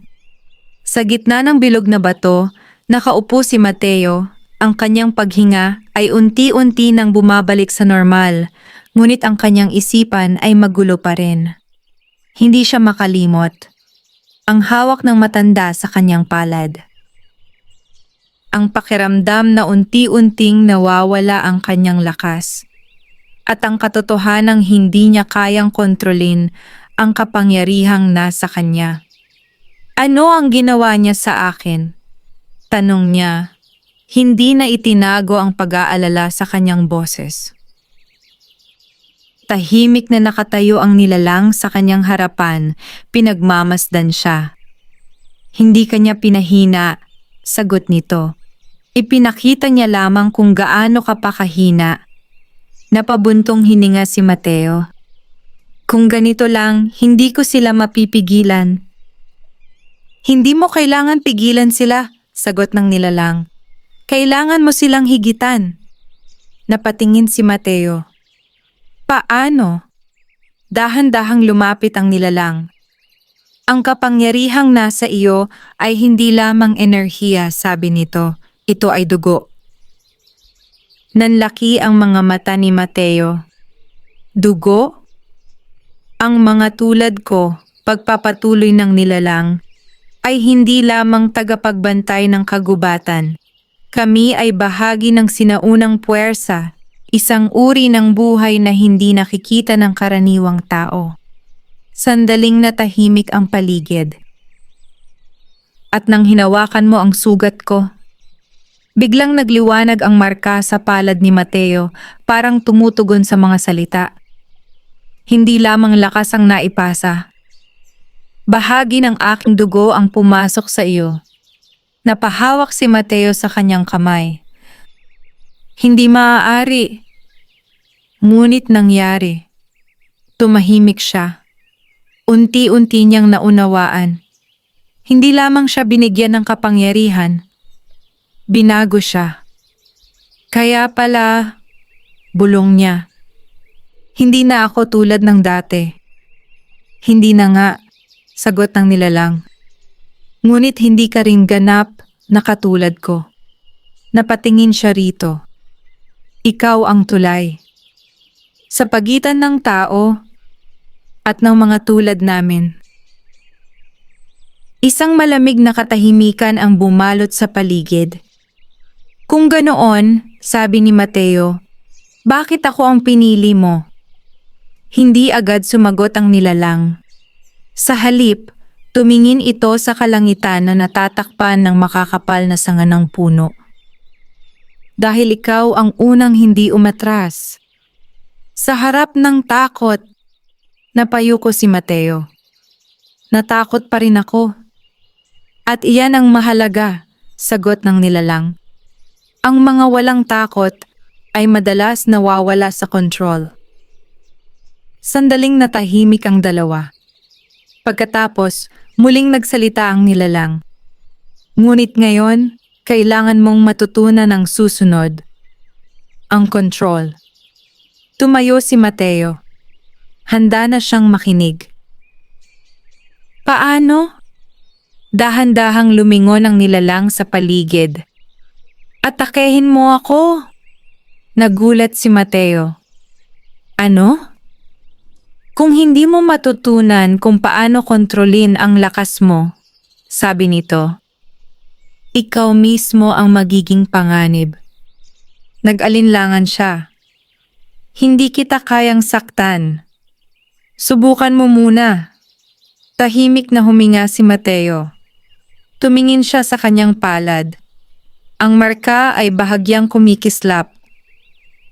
Sa gitna ng bilog na bato, nakaupo si Mateo. Ang kanyang paghinga ay unti-unti nang bumabalik sa normal, ngunit ang kanyang isipan ay magulo pa rin. Hindi siya makalimot. Ang hawak ng matanda sa kanyang palad. Ang pakiramdam na unti-unting nawawala ang kanyang lakas. at ang katotohanang hindi niya kayang kontrolin ang kapangyarihang nasa kanya. Ano ang ginawa niya sa akin? Tanong niya. Hindi na itinago ang pag-aalala sa kanyang boses. Tahimik na nakatayo ang nilalang sa kanyang harapan, pinagmamasdan siya. Hindi kanya pinahina, sagot nito. Ipinakita niya lamang kung gaano ka pa kahina. Napabuntong hininga si Mateo. Kung ganito lang, hindi ko sila mapipigilan. Hindi mo kailangan pigilan sila, sagot ng nilalang. Kailangan mo silang higitan. Napatingin si Mateo. Paano? Dahan-dahang lumapit ang nilalang. Ang kapangyarihang nasa iyo ay hindi lamang enerhiya, sabi nito. Ito ay dugo. Nanlaki ang mga mata ni Mateo. Dugo? Ang mga tulad ko, pagpapatuloy ng nilalang, ay hindi lamang tagapagbantay ng kagubatan. Kami ay bahagi ng sinaunang puwersa, isang uri ng buhay na hindi nakikita ng karaniwang tao. Sandaling natahimik ang paligid. At nang hinawakan mo ang sugat ko, biglang nagliwanag ang marka sa palad ni Mateo, parang tumutugon sa mga salita. Hindi lamang lakas ang naipasa. Bahagi ng aking dugo ang pumasok sa iyo. Napahawak si Mateo sa kanyang kamay. Hindi maaari. Ngunit nangyari. Tumahimik siya. Unti-unti niyang naunawaan. Hindi lamang siya binigyan ng kapangyarihan. Binago siya. Kaya pala, bulong niya. Hindi na ako tulad ng dati. Hindi na nga, sagot ng nilalang. Ngunit hindi ka rin ganap na katulad ko. Napatingin siya rito. Ikaw ang tulay. Sa pagitan ng tao at ng mga tulad namin. Isang malamig na katahimikan ang bumalot sa paligid. Kung ganoon, sabi ni Mateo, bakit ako ang pinili mo? Hindi agad sumagot ang nilalang. Sa halip, tumingin ito sa kalangitan na natatakpan ng makakapal na sanga ng puno. Dahil ikaw ang unang hindi umatras. Sa harap ng takot, napayuko si Mateo. Natakot pa rin ako. At iyan ang mahalaga, sagot ng nilalang. Ang mga walang takot ay madalas nawawala sa kontrol. Sandaling natahimik ang dalawa. Pagkatapos, muling nagsalita ang nilalang. Ngunit ngayon, kailangan mong matutunan ang susunod. Ang control. Tumayo si Mateo. Handa na siyang makinig. Paano? Dahan-dahang lumingon ang nilalang sa paligid. Atakehin mo ako. Nagulat si Mateo. Ano? Kung hindi mo matutunan kung paano kontrolin ang lakas mo, sabi nito, ikaw mismo ang magiging panganib. Nag-alinlangan siya. Hindi kita kayang saktan. Subukan mo muna. Tahimik na huminga si Mateo. Tumingin siya sa kanyang palad. Ang marka ay bahagyang kumikislap.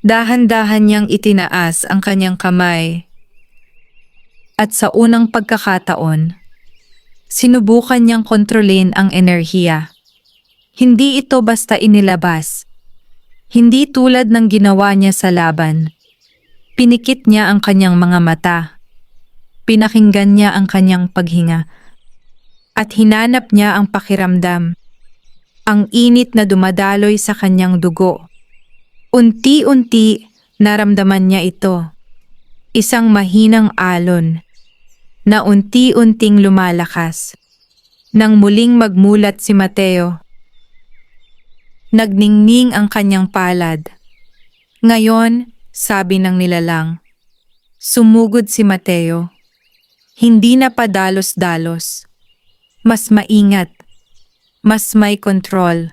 Dahan-dahan niyang itinaas ang kanyang kamay. At sa unang pagkakataon, sinubukan niyang kontrolin ang enerhiya. Hindi ito basta inilabas. Hindi tulad ng ginawa niya sa laban. Pinikit niya ang kanyang mga mata. Pinakinggan niya ang kanyang paghinga. At hinanap niya ang pakiramdam. Ang init na dumadaloy sa kanyang dugo. Unti-unti naramdaman niya ito. Isang mahinang alon na unti-unting lumalakas. Nang muling magmulat si Mateo, nagningning ang kanyang palad. Ngayon, sabi ng nilalang, sumugod si Mateo. Hindi na padalos-dalos. Mas maingat. Mas may kontrol.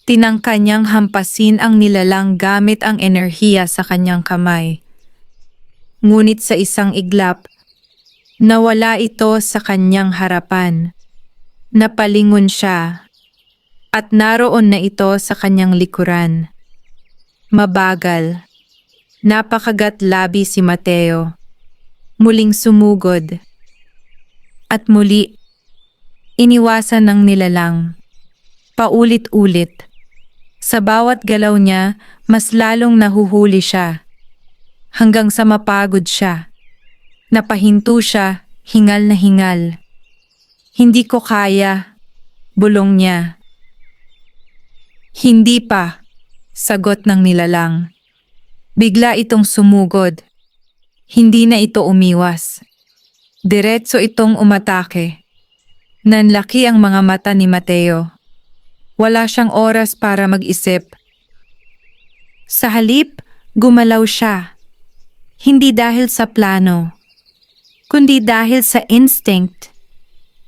Tinangka niyang hampasin ang nilalang gamit ang enerhiya sa kanyang kamay. Ngunit sa isang iglap, nawala ito sa kanyang harapan. Napalingon siya at naroon na ito sa kanyang likuran. Mabagal, napakagat-labi si Mateo. Muling sumugod. At muli, iniwasan ng nilalang. Paulit-ulit. Sa bawat galaw niya, mas lalong nahuhuli siya. Hanggang sa mapagod siya. Napahinto siya, hingal na hingal. Hindi ko kaya, bulong niya. Hindi pa, sagot ng nilalang. Bigla itong sumugod. Hindi na ito umiwas. Diretso itong umatake. Nanlaki ang mga mata ni Mateo. Wala siyang oras para mag-isip. Sa halip, gumalaw siya. Hindi dahil sa plano, kundi dahil sa instinct.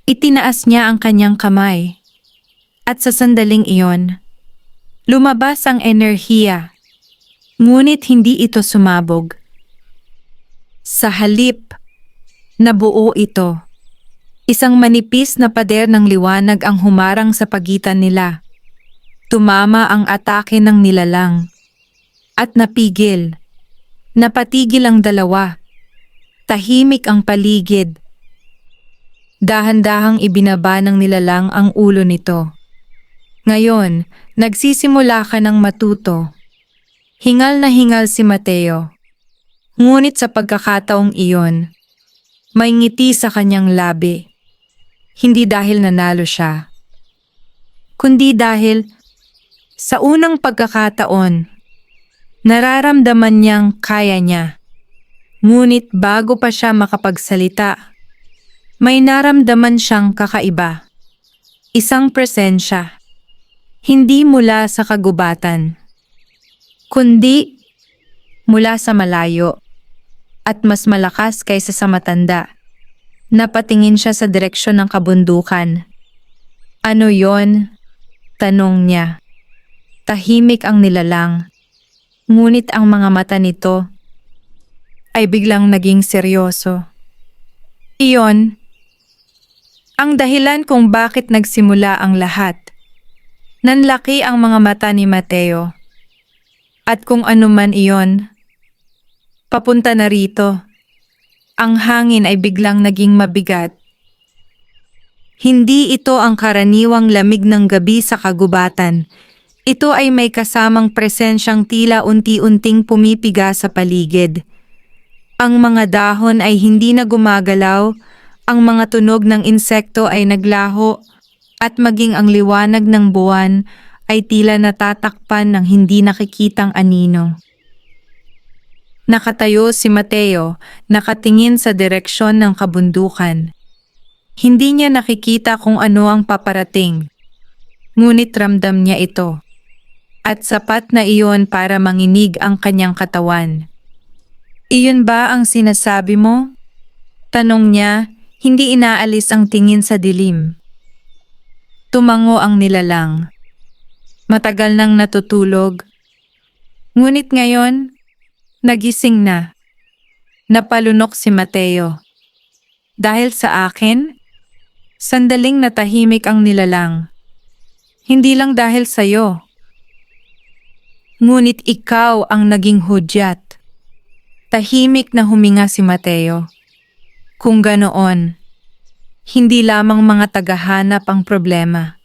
Itinaas niya ang kanyang kamay. At sa sandaling iyon, lumabas ang enerhiya. Ngunit hindi ito sumabog. Sa halip, nabuo ito. Isang manipis na pader ng liwanag ang humarang sa pagitan nila. Tumama ang atake ng nilalang. At napigil. Napatigil ang dalawa. Tahimik ang paligid. Dahan-dahang ibinaba ng nilalang ang ulo nito. Ngayon, nagsisimula ka ng matuto. Hingal na hingal si Mateo. Ngunit sa pagkakataong iyon, may ngiti sa kanyang labi. Hindi dahil nanalo siya, kundi dahil sa unang pagkakataon, nararamdaman niyang kaya niya. Ngunit bago pa siya makapagsalita, may naramdaman siyang kakaiba. Isang presensya, hindi mula sa kagubatan, kundi mula sa malayo at mas malakas kaysa sa matanda. Napatingin siya sa direksyon ng kabundukan. Ano yon? Tanong niya. Tahimik ang nilalang, ngunit ang mga mata nito ay biglang naging seryoso. Iyon ang dahilan kung bakit nagsimula ang lahat. Nanlaki ang mga mata ni Mateo. At kung ano man iyon, papunta na rito. Ang hangin ay biglang naging mabigat. Hindi ito ang karaniwang lamig ng gabi sa kagubatan. Ito ay may kasamang presensyang tila unti-unting pumipiga sa paligid. Ang mga dahon ay hindi na gumagalaw, ang mga tunog ng insekto ay naglaho, at maging ang liwanag ng buwan ay tila natatakpan ng hindi nakikitang anino. Nakatayo si Mateo, nakatingin sa direksyon ng kabundukan. Hindi niya nakikita kung ano ang paparating, ngunit ramdam niya ito. At sapat na iyon para manginig ang kanyang katawan. Iyon ba ang sinasabi mo? Tanong niya, hindi inaalis ang tingin sa dilim. Tumango ang nilalang. Matagal nang natutulog. Ngunit ngayon, nagising na. Napalunok si Mateo. Dahil sa akin, sandaling natahimik ang nilalang. Hindi lang dahil sa'yo. Ngunit ikaw ang naging hudyat. Tahimik na huminga si Mateo. Kung ganoon, hindi lamang mga tagahanap ang problema.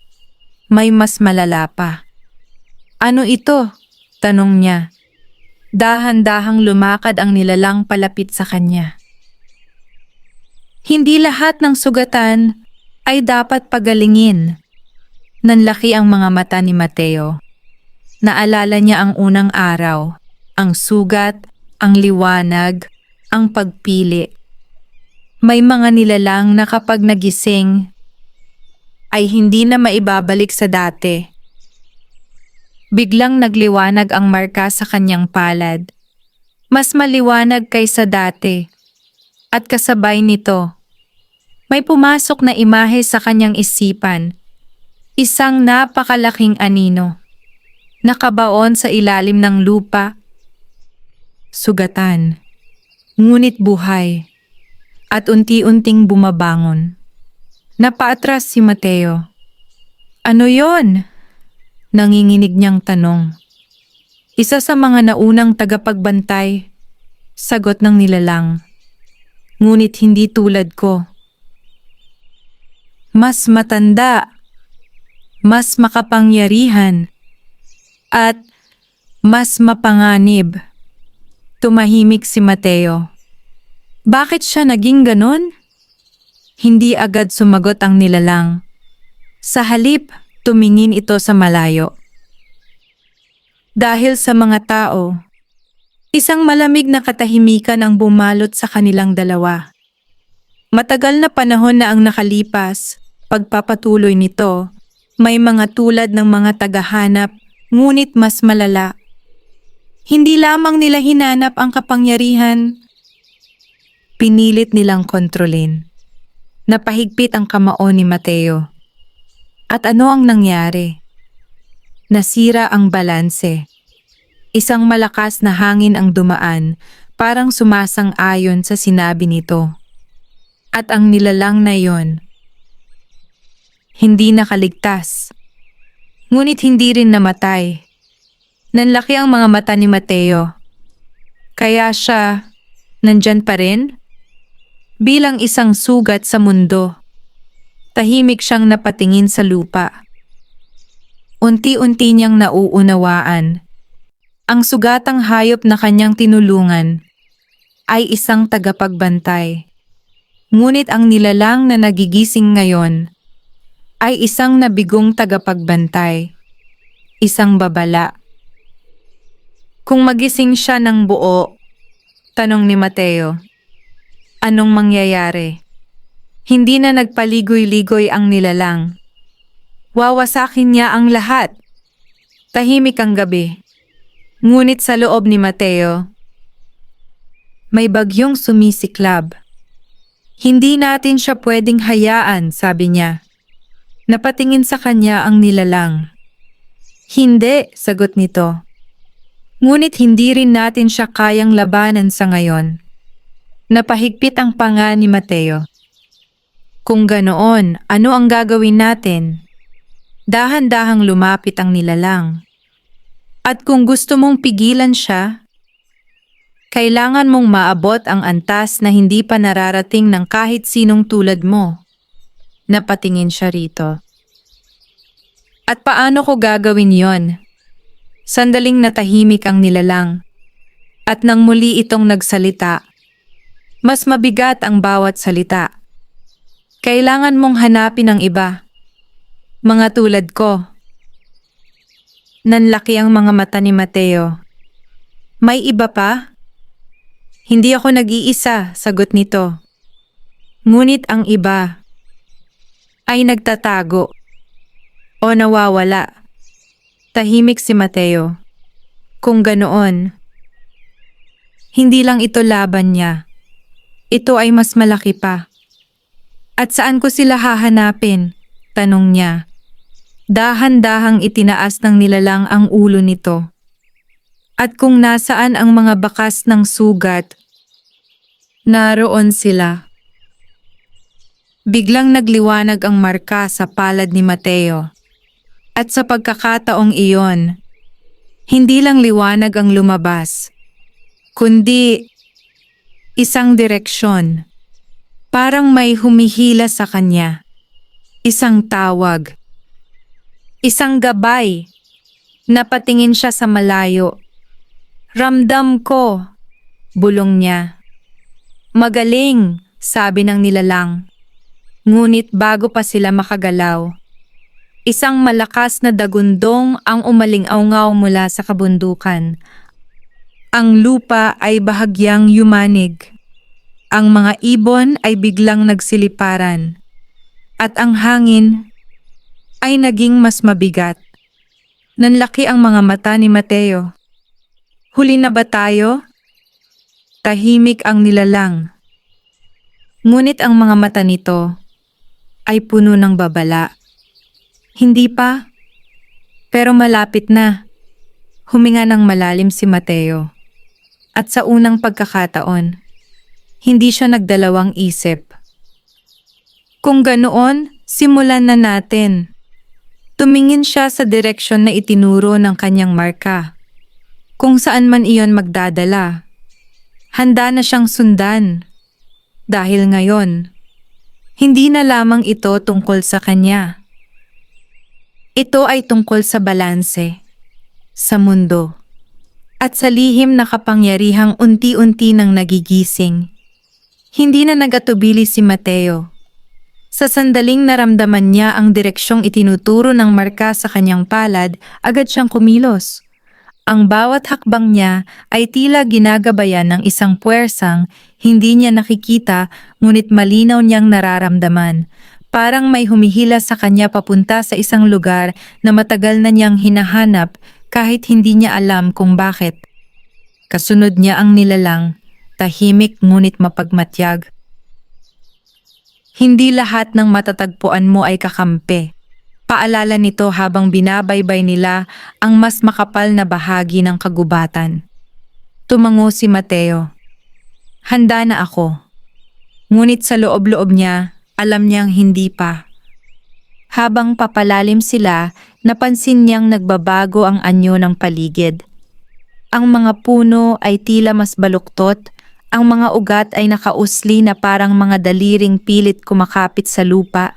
May mas malala pa. Ano ito? Tanong niya. Dahan-dahang lumakad ang nilalang palapit sa kanya. Hindi lahat ng sugatan ay dapat pagalingin. Nanlaki ang mga mata ni Mateo. Naalala niya ang unang araw, ang sugat, ang liwanag, ang pagpili. May mga nilalang na kapag nagising ay hindi na maibabalik sa dati. Biglang nagliwanag ang marka sa kanyang palad. Mas maliwanag kaysa dati. At kasabay nito, may pumasok na imahe sa kanyang isipan. Isang napakalaking anino. Nakabaon sa ilalim ng lupa. Sugatan. ngunit buhay, at unti-unting bumabangon. Napaatras si Mateo. Ano yon? Nanginginig niyang tanong. Isa sa mga naunang tagapagbantay, sagot ng nilalang. Ngunit hindi tulad ko. Mas matanda, mas makapangyarihan, at mas mapanganib. Tumahimik si Mateo. Bakit siya naging ganon? Hindi agad sumagot ang nilalang. Sa halip, tumingin ito sa malayo. Dahil sa mga tao, isang malamig na katahimikan ang bumalot sa kanilang dalawa. Matagal na panahon na ang nakalipas, pagpapatuloy nito, may mga tulad ng mga tagahanap, ngunit mas malala. Hindi lamang nila hinanap ang kapangyarihan, pinilit nilang kontrolin. Napahigpit ang kamao ni Mateo. At ano ang nangyari? Nasira ang balanse. Isang malakas na hangin ang dumaan, parang sumasang-ayon sa sinabi nito. At ang nilalang na yon, hindi nakaligtas. Ngunit hindi rin namatay. Nanlaki ang mga mata ni Mateo. Kaya siya, nandyan pa rin? Bilang isang sugat sa mundo. Tahimik siyang napatingin sa lupa. Unti-unti niyang nauunawaan. Ang sugatang hayop na kanyang tinulungan ay isang tagapagbantay. Ngunit ang nilalang na nagigising ngayon ay isang nabigong tagapagbantay. Isang babala. Kung magising siya ng buo, tanong ni Mateo, anong mangyayari? Hindi na nagpaligoy-ligoy ang nilalang. Wawasakin niya ang lahat. Tahimik ang gabi. Ngunit sa loob ni Mateo, may bagyong sumisiklab. Hindi natin siya pwedeng hayaan, sabi niya. Napatingin sa kanya ang nilalang. Hindi, sagot nito. Ngunit hindi rin natin siya kayang labanan sa ngayon. Napahigpit ang panga ni Mateo. Kung ganoon, ano ang gagawin natin? Dahan-dahang lumapit ang nilalang. At kung gusto mong pigilan siya, kailangan mong maabot ang antas na hindi pa nararating ng kahit sinong tulad mo. Napatingin siya rito. At paano ko gagawin yon? Sandaling natahimik ang nilalang. At nang muli itong nagsalita, mas mabigat ang bawat salita. Kailangan mong hanapin ang iba. Mga tulad ko. Nanlaki ang mga mata ni Mateo. May iba pa? Hindi ako nag-iisa, sagot nito. Ngunit ang iba ay nagtatago o nawawala. Tahimik si Mateo. Kung ganoon, hindi lang ito laban niya. Ito ay mas malaki pa. At saan ko sila hahanapin? Tanong niya. Dahan-dahang itinaas ng nilalang ang ulo nito. At kung nasaan ang mga bakas ng sugat, naroon sila. Biglang nagliwanag ang marka sa palad ni Mateo. At sa pagkakataong iyon, hindi lang liwanag ang lumabas, kundi isang direksyon. Parang may humihila sa kanya. Isang tawag. Isang gabay. Napatingin siya sa malayo. Ramdam ko, bulong niya. Magaling, sabi ng nilalang. Ngunit bago pa sila makagalaw, isang malakas na dagundong ang umaling-awngaw mula sa kabundukan. Ang lupa ay bahagyang yumanig. Ang mga ibon ay biglang nagsiliparan. At ang hangin ay naging mas mabigat. Nanlaki ang mga mata ni Mateo. Huli na ba tayo? Tahimik ang nilalang. Ngunit ang mga mata nito ay puno ng babala. Hindi pa, pero malapit na. Huminga ng malalim si Mateo. At sa unang pagkakataon, Hindi siya nagdalawang isip. Kung ganoon, simulan na natin. Tumingin siya sa direksyon na itinuro ng kanyang marka. Kung saan man iyon magdadala. Handa na siyang sundan. Dahil ngayon, hindi na lamang ito tungkol sa kanya. Ito ay tungkol sa balanse, sa mundo, at sa lihim na kapangyarihang unti-unti nang nagigising. Hindi na nagatubili si Mateo. Sa sandaling naramdaman niya ang direksyong itinuturo ng marka sa kanyang palad, agad siyang kumilos. Ang bawat hakbang niya ay tila ginagabayan ng isang puwersang hindi niya nakikita ngunit malinaw niyang nararamdaman. Parang may humihila sa kanya papunta sa isang lugar na matagal na niyang hinahanap kahit hindi niya alam kung bakit. Kasunod niya ang nilalang, tahimik ngunit mapagmatyag. Hindi lahat ng matatagpuan mo ay kakampi. Paalala nito habang binabaybay nila ang mas makapal na bahagi ng kagubatan. Tumango si Mateo. Handa na ako. Ngunit sa loob-loob niya, alam niyang hindi pa. Habang papalalim sila, napansin niyang nagbabago ang anyo ng paligid. Ang mga puno ay tila mas baluktot, ang mga ugat ay nakausli na parang mga daliring pilit kumakapit sa lupa,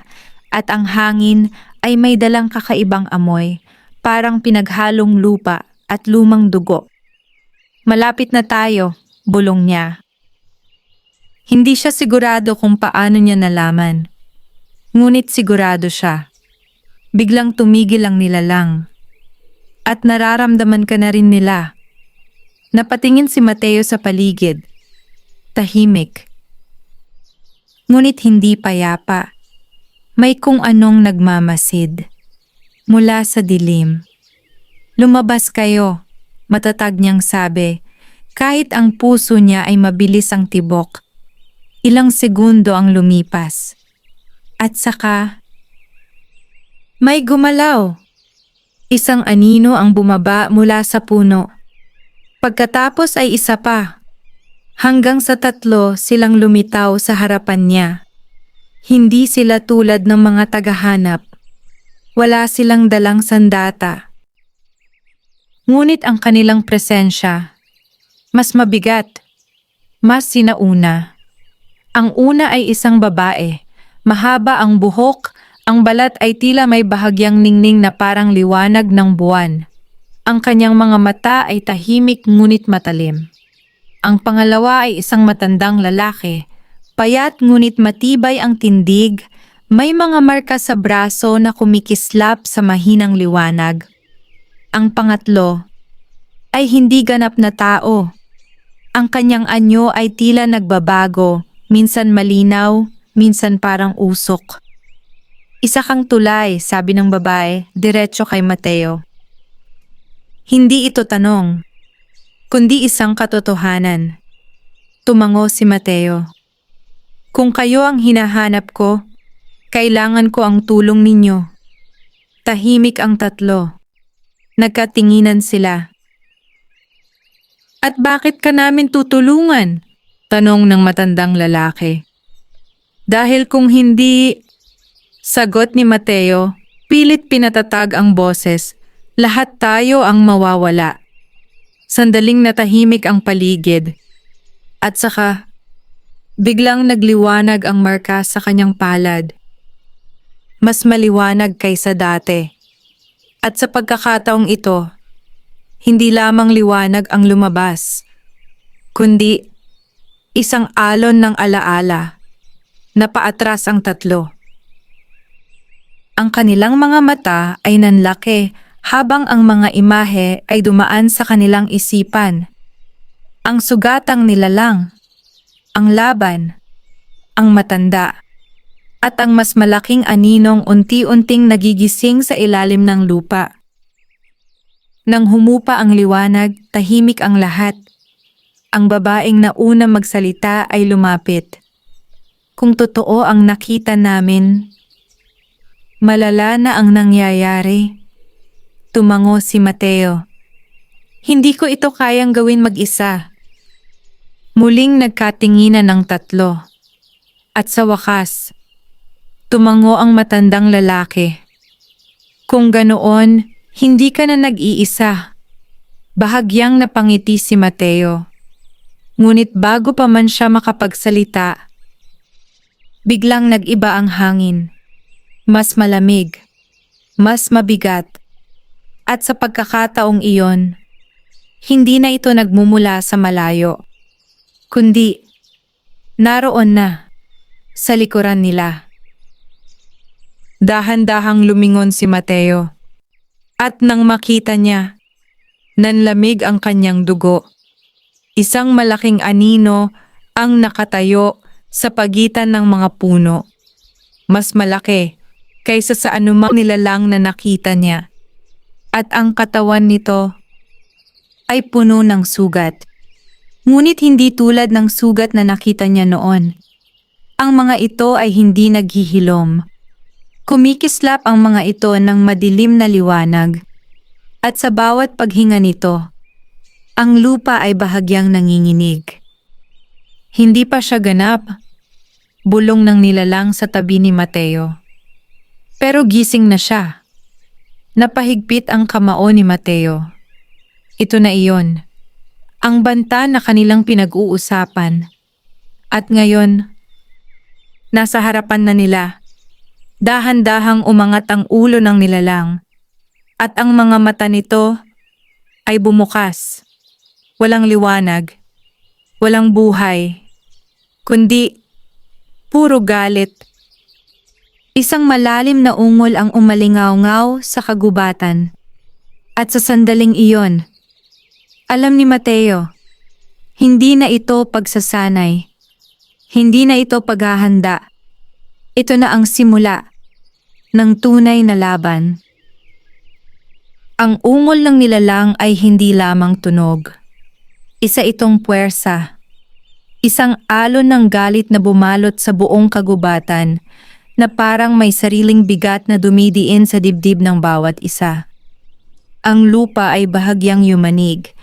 at ang hangin ay may dalang kakaibang amoy, parang pinaghalong lupa at lumang dugo. Malapit na tayo, bulong niya. Hindi siya sigurado kung paano niya nalaman. Ngunit sigurado siya. Biglang tumigil ang nilalang. At nararamdaman ka na rin nila. Napatingin si Mateo sa paligid. Tahimik. Ngunit hindi payapa. May kung anong nagmamasid. Mula sa dilim. Lumabas kayo, matatag niyang sabi. Kahit ang puso niya ay mabilis ang tibok. Ilang segundo ang lumipas. At saka, may gumalaw. Isang anino ang bumaba mula sa puno. Pagkatapos ay isa pa. Hanggang sa 3 silang lumitaw sa harapan niya. Hindi sila tulad ng mga tagahanap. Wala silang dalang sandata. Ngunit ang kanilang presensya, mas mabigat, mas sinauna. Ang una ay isang babae. Mahaba ang buhok, ang balat ay tila may bahagyang ningning na parang liwanag ng buwan. Ang kanyang mga mata ay tahimik ngunit matalim. Ang pangalawa ay isang matandang lalaki. Payat ngunit matibay ang tindig, may mga marka sa braso na kumikislap sa mahinang liwanag. Ang pangatlo ay hindi ganap na tao. Ang kanyang anyo ay tila nagbabago. Minsan malinaw, minsan parang usok. Isa kang tulay, sabi ng babae, diretso kay Mateo. Hindi ito tanong, kundi isang katotohanan. Tumango si Mateo. Kung kayo ang hinahanap ko, kailangan ko ang tulong ninyo. Tahimik ang 3. Nagkatinginan sila. At bakit ka namin tutulungan? Tanong ng matandang lalaki. Dahil kung hindi, sagot ni Mateo, pilit pinatatag ang boses, lahat tayo ang mawawala. Sandaling natahimik ang paligid. At saka, biglang nagliwanag ang marka sa kanyang palad. Mas maliwanag kaysa dati. At sa pagkakataong ito, hindi lamang liwanag ang lumabas, kundi isang alon ng alaala na paatras ang 3. Ang kanilang mga mata ay nanlaki habang ang mga imahe ay dumaan sa kanilang isipan. Ang sugatang nilalang, ang laban, ang matanda, at ang mas malaking aninong unti-unting nagigising sa ilalim ng lupa. Nang humupa ang liwanag, tahimik ang lahat. Ang babaeng nauna magsalita ay lumapit. Kung totoo ang nakita namin, malala na ang nangyayari. Tumango si Mateo. Hindi ko ito kayang gawin mag-isa. Muling nagkatinginan ng tatlo. At sa wakas, tumango ang matandang lalaki. Kung ganoon, hindi ka na nag-iisa. Bahagyang napangiti si Mateo. Ngunit bago pa man siya makapagsalita, biglang nag-iba ang hangin. Mas malamig, mas mabigat. At sa pagkakataong iyon, hindi na ito nagmumula sa malayo, kundi naroon na sa likuran nila. Dahan-dahang lumingon si Mateo. At nang makita niya, nanlamig ang kanyang dugo. Isang malaking anino ang nakatayo sa pagitan ng mga puno. Mas malaki kaysa sa anumang nilalang na nakita niya. At ang katawan nito ay puno ng sugat. Ngunit hindi tulad ng sugat na nakita niya noon. Ang mga ito ay hindi naghihilom. Kumikislap ang mga ito ng madilim na liwanag. At sa bawat paghinga nito, ang lupa ay bahagyang nanginginig. Hindi pa siya ganap. Bulong ng nilalang sa tabi ni Mateo. Pero gising na siya. Napahigpit ang kamao ni Mateo. Ito na iyon. Ang banta na kanilang pinag-uusapan. At ngayon, nasa harapan na nila. Dahan-dahang umangat ang ulo ng nilalang. At ang mga mata nito ay bumukas. Walang liwanag, walang buhay, kundi puro galit. Isang malalim na ungol ang umalingaw-ngaw sa kagubatan. At sa sandaling iyon, alam ni Mateo, hindi na ito pagsasanay, hindi na ito paghahanda. Ito na ang simula ng tunay na laban. Ang ungol ng nilalang ay hindi lamang tunog. Isa itong puwersa. Isang alon ng galit na bumalot sa buong kagubatan na parang may sariling bigat na dumidiin sa dibdib ng bawat isa. Ang lupa ay bahagyang yumanig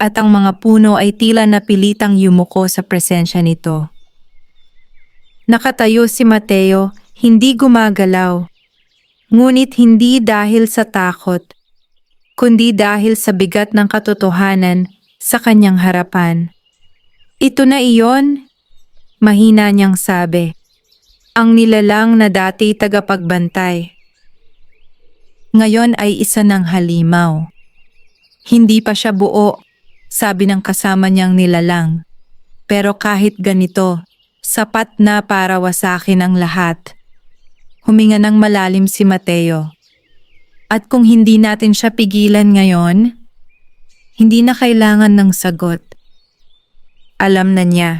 at ang mga puno ay tila napilitang yumuko sa presensya nito. Nakatayo si Mateo, hindi gumagalaw. Ngunit hindi dahil sa takot, kundi dahil sa bigat ng katotohanan sa kanyang harapan. Ito na iyon, mahina niyang sabi. Ang nilalang na dati tagapagbantay. Ngayon ay isa ng halimaw. Hindi pa siya buo, sabi ng kasama niyang nilalang. Pero kahit ganito, sapat na para wasakin ang lahat. Huminga ng malalim si Mateo. At kung hindi natin siya pigilan ngayon, hindi na kailangan ng sagot. Alam na niya.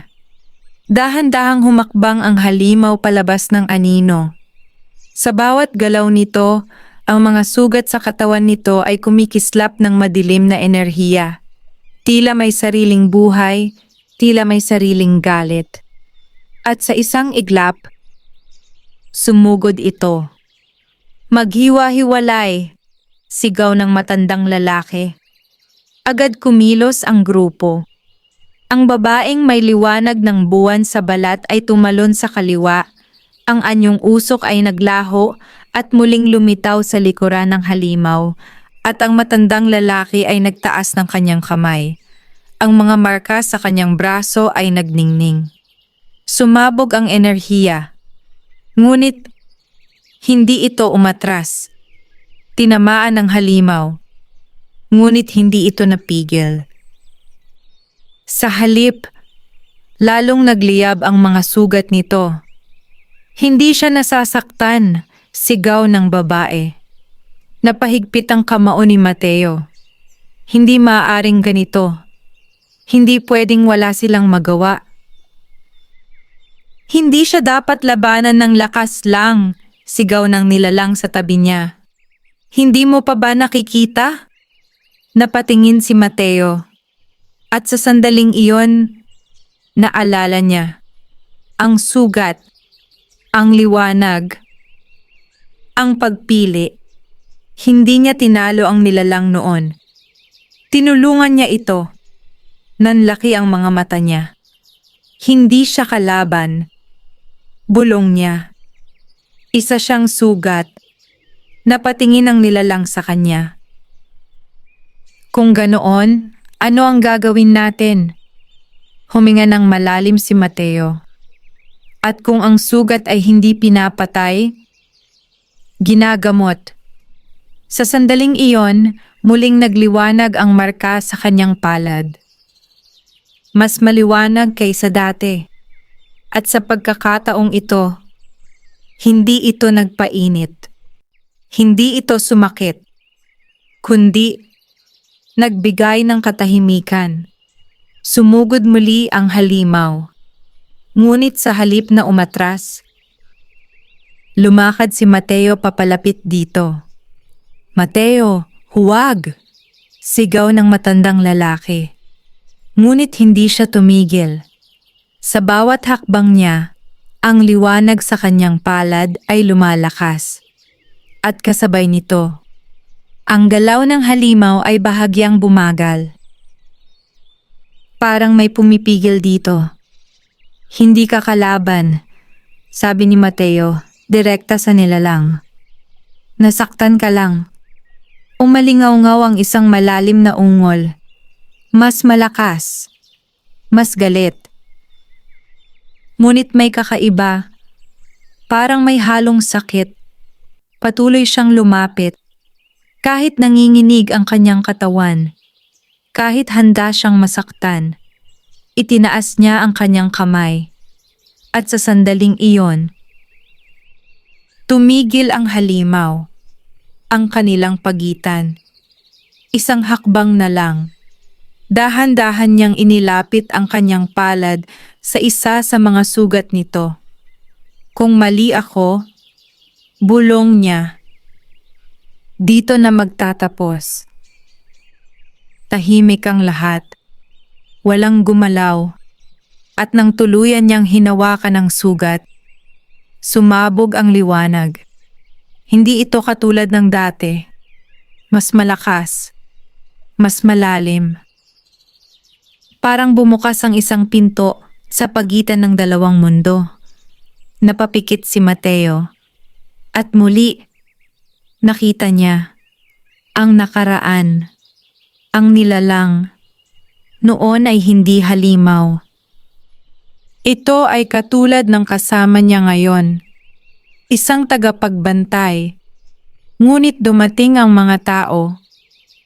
Dahan-dahang humakbang ang halimaw palabas ng anino. Sa bawat galaw nito, ang mga sugat sa katawan nito ay kumikislap ng madilim na enerhiya. Tila may sariling buhay, tila may sariling galit. At sa isang iglap, sumugod ito. Maghiwa-hiwalay, sigaw ng matandang lalaki. Agad kumilos ang grupo. Ang babaeng may liwanag ng buwan sa balat ay tumalon sa kaliwa. Ang anyong usok ay naglaho at muling lumitaw sa likuran ng halimaw. At ang matandang lalaki ay nagtaas ng kanyang kamay. Ang mga marka sa kanyang braso ay nagningning. Sumabog ang enerhiya. Ngunit hindi ito umatras. Tinamaan ng halimaw. Ngunit hindi ito napigil. Sa halip, lalong nagliyab ang mga sugat nito. Hindi siya nasasaktan, sigaw ng babae. Napahigpit ang kamao ni Mateo. Hindi maaaring ganito. Hindi pwedeng wala silang magawa. Hindi siya dapat labanan ng lakas lang, sigaw ng nilalang sa tabi niya. Hindi mo pa ba nakikita? Napatingin si Mateo. At sa sandaling iyon, naalala niya. Ang sugat, ang liwanag, ang pagpili. Hindi niya tinalo ang nilalang noon. Tinulungan niya ito. Nanlaki ang mga mata niya. Hindi siya kalaban. Bulong niya. Isa siyang sugat. Napatingin ang nilalang sa kanya. Kung ganoon, ano ang gagawin natin? Huminga ng malalim si Mateo. At kung ang sugat ay hindi pinapatay, ginagamot. Sa sandaling iyon, muling nagliwanag ang marka sa kanyang palad. Mas maliwanag kaysa dati. At sa pagkakataong ito, hindi ito nagpainit. Hindi ito sumakit. Kundi, nagbigay ng katahimikan. Sumugod muli ang halimaw. Ngunit sa halip na umatras, lumakad si Mateo papalapit dito. Mateo, huwag! Sigaw ng matandang lalaki. Ngunit hindi siya tumigil. Sa bawat hakbang niya, ang liwanag sa kanyang palad ay lumalakas. At kasabay nito, ang galaw ng halimaw ay bahagyang bumagal. Parang may pumipigil dito. Hindi ka kalaban, sabi ni Mateo, direkta sa nilalang. Nasaktan ka lang. Umalingaw-ngaw ang isang malalim na ungol. Mas malakas. Mas galit. Ngunit may kakaiba. Parang may halong sakit. Patuloy siyang lumapit. Kahit nanginginig ang kanyang katawan. Kahit handa siyang masaktan. Itinaas niya ang kanyang kamay. At sa sandaling iyon, tumigil ang halimaw. Ang kanilang pagitan. Isang hakbang na lang. Dahan-dahan niyang inilapit ang kanyang palad sa isa sa mga sugat nito. Kung mali ako, bulong niya. Dito na magtatapos. Tahimik ang lahat. Walang gumalaw. At nang tuluyan niyang hinawakan ang sugat, sumabog ang liwanag. Hindi ito katulad ng dati. Mas malakas. Mas malalim. Parang bumukas ang isang pinto sa pagitan ng dalawang mundo. Napapikit si Mateo. At muli, nakita niya ang nakaraan, ang nilalang. Noon ay hindi halimaw. Ito ay katulad ng kasama niya ngayon. Isang tagapagbantay. Ngunit dumating ang mga tao.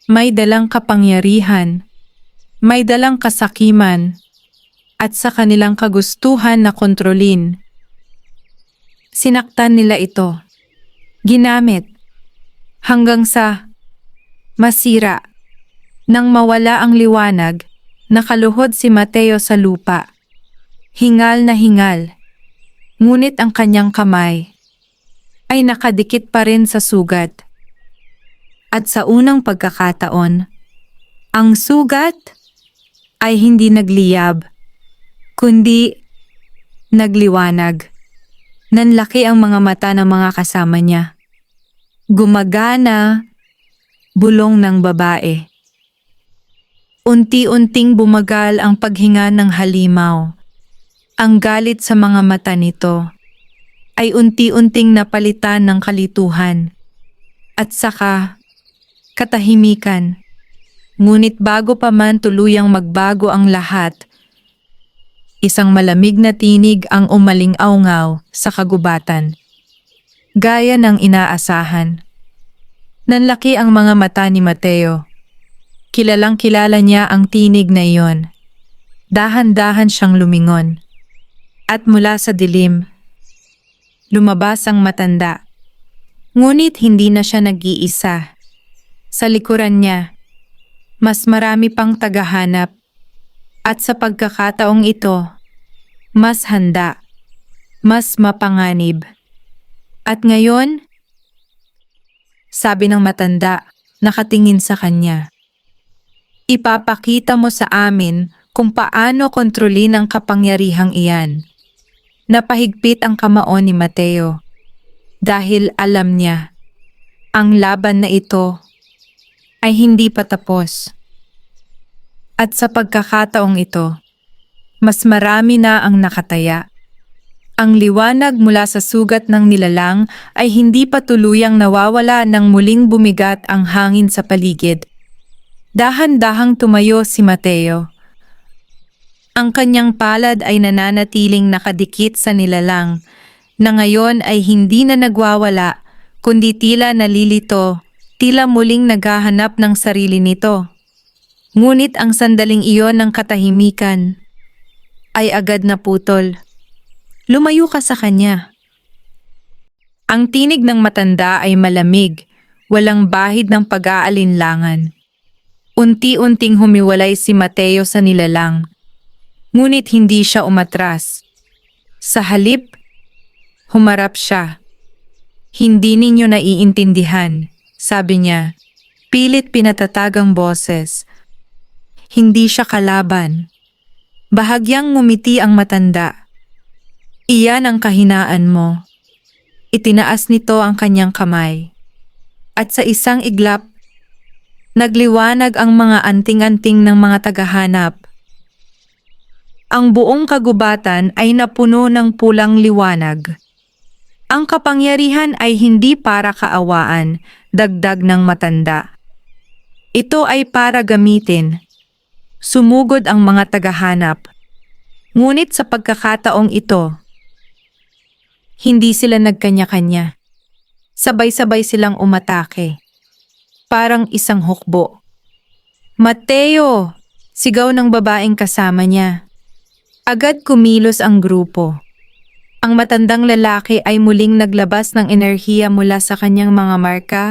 May dalang kapangyarihan. May dalang kasakiman. At sa kanilang kagustuhan na kontrolin. Sinaktan nila ito. Ginamit. Hanggang sa masira. Nang mawala ang liwanag, nakaluhod si Mateo sa lupa. Hingal na hingal. Ngunit ang kanyang kamay ay nakadikit pa rin sa sugat. At sa unang pagkakataon, ang sugat ay hindi nagliyab, kundi nagliwanag. Nanlaki ang mga mata ng mga kasama niya. Gumagana, bulong ng babae. Unti-unting bumagal ang paghinga ng halimaw. Ang galit sa mga mata nito ay unti-unting napalitan ng kalituhan. At saka, katahimikan. Ngunit bago pa man tuluyang magbago ang lahat, isang malamig na tinig ang umaling-awngaw sa kagubatan. Gaya ng inaasahan. Nanlaki ang mga mata ni Mateo. Kilalang-kilala niya ang tinig na iyon. Dahan-dahan siyang lumingon. At mula sa dilim, lumabas ang matanda. Ngunit hindi na siya nag-iisa. Sa likuran niya, mas marami pang tagahanap. At sa pagkakataong ito, mas handa, mas mapanganib. At ngayon, sabi ng matanda, nakatingin sa kanya. Ipapakita mo sa amin kung paano kontrolin ang kapangyarihang iyan. Napahigpit ang kamao ni Mateo dahil alam niya ang laban na ito ay hindi pa tapos. At sa pagkakataong ito, Mas marami na ang nakataya. Ang liwanag mula sa sugat ng nilalang ay hindi pa tuluyang nawawala nang muling bumigat ang hangin sa paligid. Dahan-dahang tumayo si Mateo. Ang kanyang palad ay nananatiling nakadikit sa nilalang, na ngayon ay hindi na nagwawala, kundi tila nalilito, tila muling naghahanap ng sarili nito. Ngunit ang sandaling iyon ng katahimikan ay agad naputol. Lumayo ka sa kanya. Ang tinig ng matanda ay malamig, walang bahid ng pag-aalinlangan. Unti-unting humiwalay si Mateo sa nilalang, ngunit hindi siya umatras. Sa halip, humarap siya. Hindi ninyo naiintindihan, sabi niya, pilit pinatatagang boses. Hindi siya kalaban. Bahagyang ngumiti ang matanda. Iyan ang kahinaan mo. Itinaas nito ang kanyang kamay. At sa isang iglap, nagliwanag ang mga anting-anting ng mga tagahanap. Ang buong kagubatan ay napuno ng pulang liwanag. Ang kapangyarihan ay hindi para kaawaan, dagdag ng matanda. Ito ay para gamitin. Sumugod ang mga tagahanap. Ngunit sa pagkakataong ito, hindi sila nagkanya-kanya. Sabay-sabay silang umatake. Parang isang hukbo. Mateo! Sigaw ng babaeng kasama niya. Agad kumilos ang grupo. Ang matandang lalaki ay muling naglabas ng enerhiya mula sa kanyang mga marka.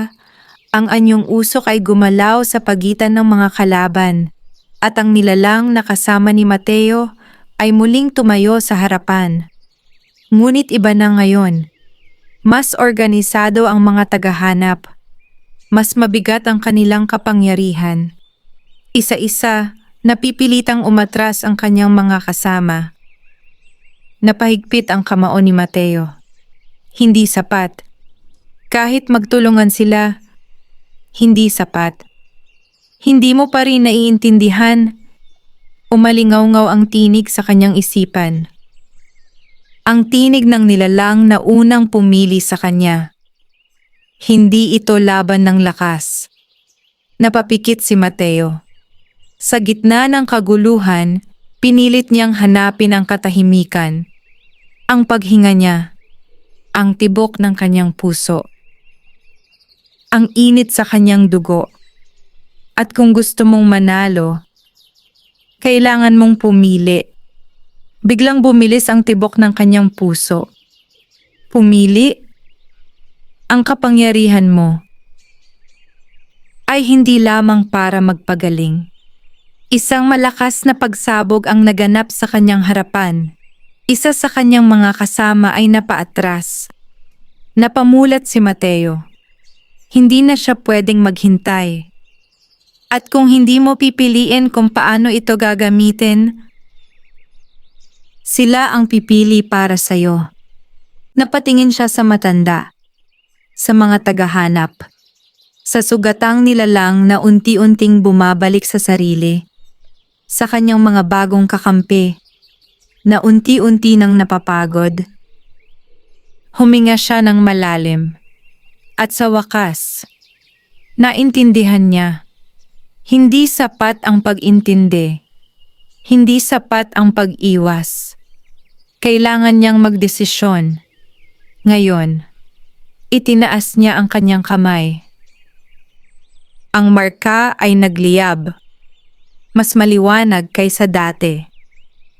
Ang anyong usok ay gumalaw sa pagitan ng mga kalaban. At ang nilalang na kasama ni Mateo ay muling tumayo sa harapan. Ngunit iba na ngayon. Mas organisado ang mga tagahanap. Mas mabigat ang kanilang kapangyarihan. Isa-isa, napipilitang umatras ang kanyang mga kasama. Napahigpit ang kamao ni Mateo. Hindi sapat. Kahit magtulungan sila, hindi sapat. Hindi mo pa rin naiintindihan. Umalingaw-ngaw ang tinig sa kanyang isipan. Ang tinig ng nilalang na unang pumili sa kanya. Hindi ito laban ng lakas. Napapikit si Mateo. Sa gitna ng kaguluhan, pinilit niyang hanapin ang katahimikan. Ang paghinga niya, ang tibok ng kanyang puso. Ang init sa kanyang dugo. At kung gusto mong manalo, kailangan mong pumili. Biglang bumilis ang tibok ng kanyang puso. Pumili? Ang kapangyarihan mo ay hindi lamang para magpagaling. Isang malakas na pagsabog ang naganap sa kanyang harapan. Isa sa kanyang mga kasama ay napaatras. Napamulat si Mateo. Hindi na siya pwedeng maghintay. At kung hindi mo pipiliin kung paano ito gagamitin, sila ang pipili para sa'yo. Napatingin siya sa matanda, sa mga tagahanap, sa sugatang nilalang na unti-unting bumabalik sa sarili, sa kanyang mga bagong kakampi, na unti-unti nang napapagod. Huminga siya ng malalim, at sa wakas, naintindihan niya, hindi sapat ang pag-intindi, hindi sapat ang pag-iwas. Kailangan niyang magdesisyon. Ngayon, itinaas niya ang kanyang kamay. Ang marka ay nagliyab, mas maliwanag kaysa dati.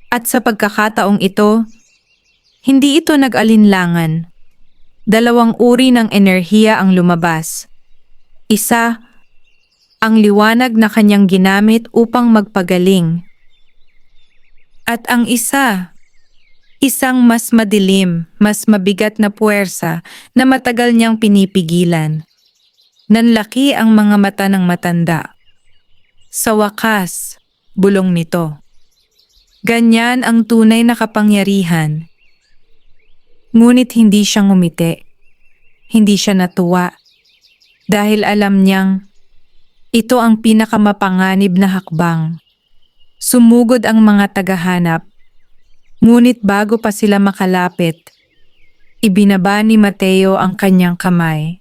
At sa pagkakataong ito, hindi ito nag-alinlangan. Dalawang uri ng enerhiya ang lumabas. Isa, ang liwanag na kanyang ginamit upang magpagaling. At ang isa, isang mas madilim, mas mabigat na puwersa na matagal niyang pinipigilan. Nanlaki ang mga mata ng matanda. Sa wakas, bulong nito. Ganyan ang tunay na kapangyarihan. Ngunit hindi siya ngumiti. Hindi siya natuwa. Dahil alam niyang ito ang pinakamapanganib na hakbang. Sumugod ang mga tagahanap Ngunit bago pa sila makalapit, ibinaba ni Mateo ang kanyang kamay.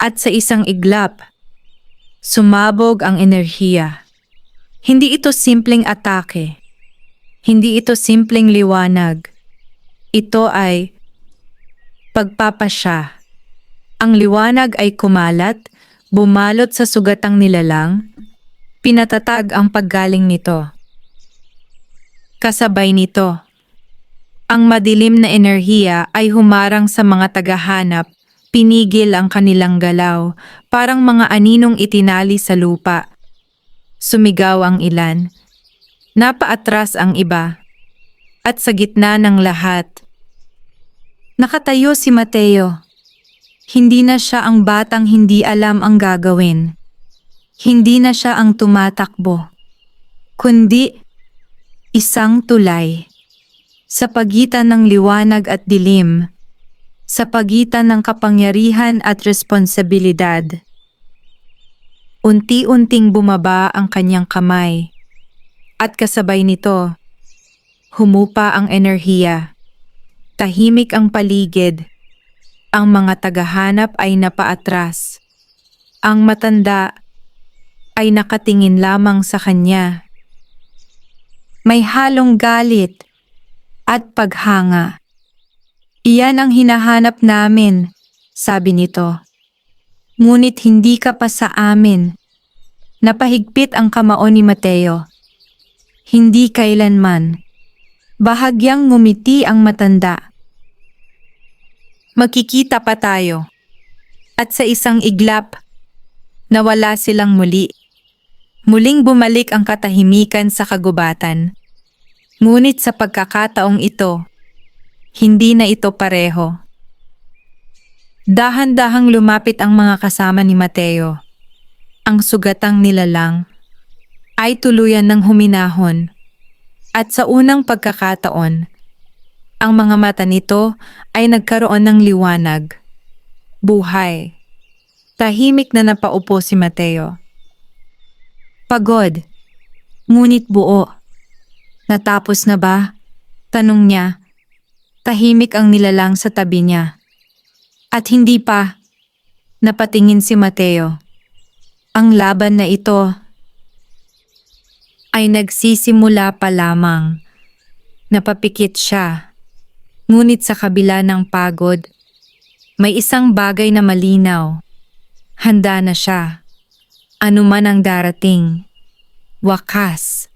At sa isang iglap, sumabog ang enerhiya. Hindi ito simpleng atake. Hindi ito simpleng liwanag. Ito ay pagpapasya. Ang liwanag ay kumalat, bumalot sa sugatang nilalang, pinatatag ang paggaling nito. Kasabay nito, ang madilim na enerhiya ay humarang sa mga tagahanap, pinigil ang kanilang galaw, parang mga aninong itinali sa lupa. Sumigaw ang ilan, napaatras ang iba, at sa gitna ng lahat, nakatayo si Mateo. Hindi na siya ang batang hindi alam ang gagawin. Hindi na siya ang tumatakbo, kundi isang tulay. Sa pagitan ng liwanag at dilim, sa pagitan ng kapangyarihan at responsibilidad. Unti-unting bumaba ang kanyang kamay, at kasabay nito, humupa ang enerhiya. Tahimik ang paligid. Ang mga tagahanap ay napaatras. Ang matanda ay nakatingin lamang sa kanya. May halong galit at paghanga. Iyan ang hinahanap namin, sabi nito. Ngunit hindi ka pa sa amin. Napahigpit ang kamao ni Mateo. Hindi kailanman. Bahagyang ngumiti ang matanda. Magkikita pa tayo. At sa isang iglap, nawala silang muli. Muling bumalik ang katahimikan sa kagubatan. Ngunit sa pagkakataong ito, hindi na ito pareho. Dahan-dahang lumapit ang mga kasama ni Mateo. Ang sugatang nilalang ay tuluyan ng huminahon. At sa unang pagkakataon, ang mga mata nito ay nagkaroon ng liwanag. Buhay. Tahimik na napaupo si Mateo. Pagod, ngunit buo. Natapos na ba? Tanong niya. Tahimik ang nilalang sa tabi niya. At hindi pa. Napatingin si Mateo. Ang laban na ito ay nagsisimula pa lamang. Napapikit siya. Ngunit sa kabila ng pagod, may isang bagay na malinaw. Handa na siya. Ano man ang darating. Wakas.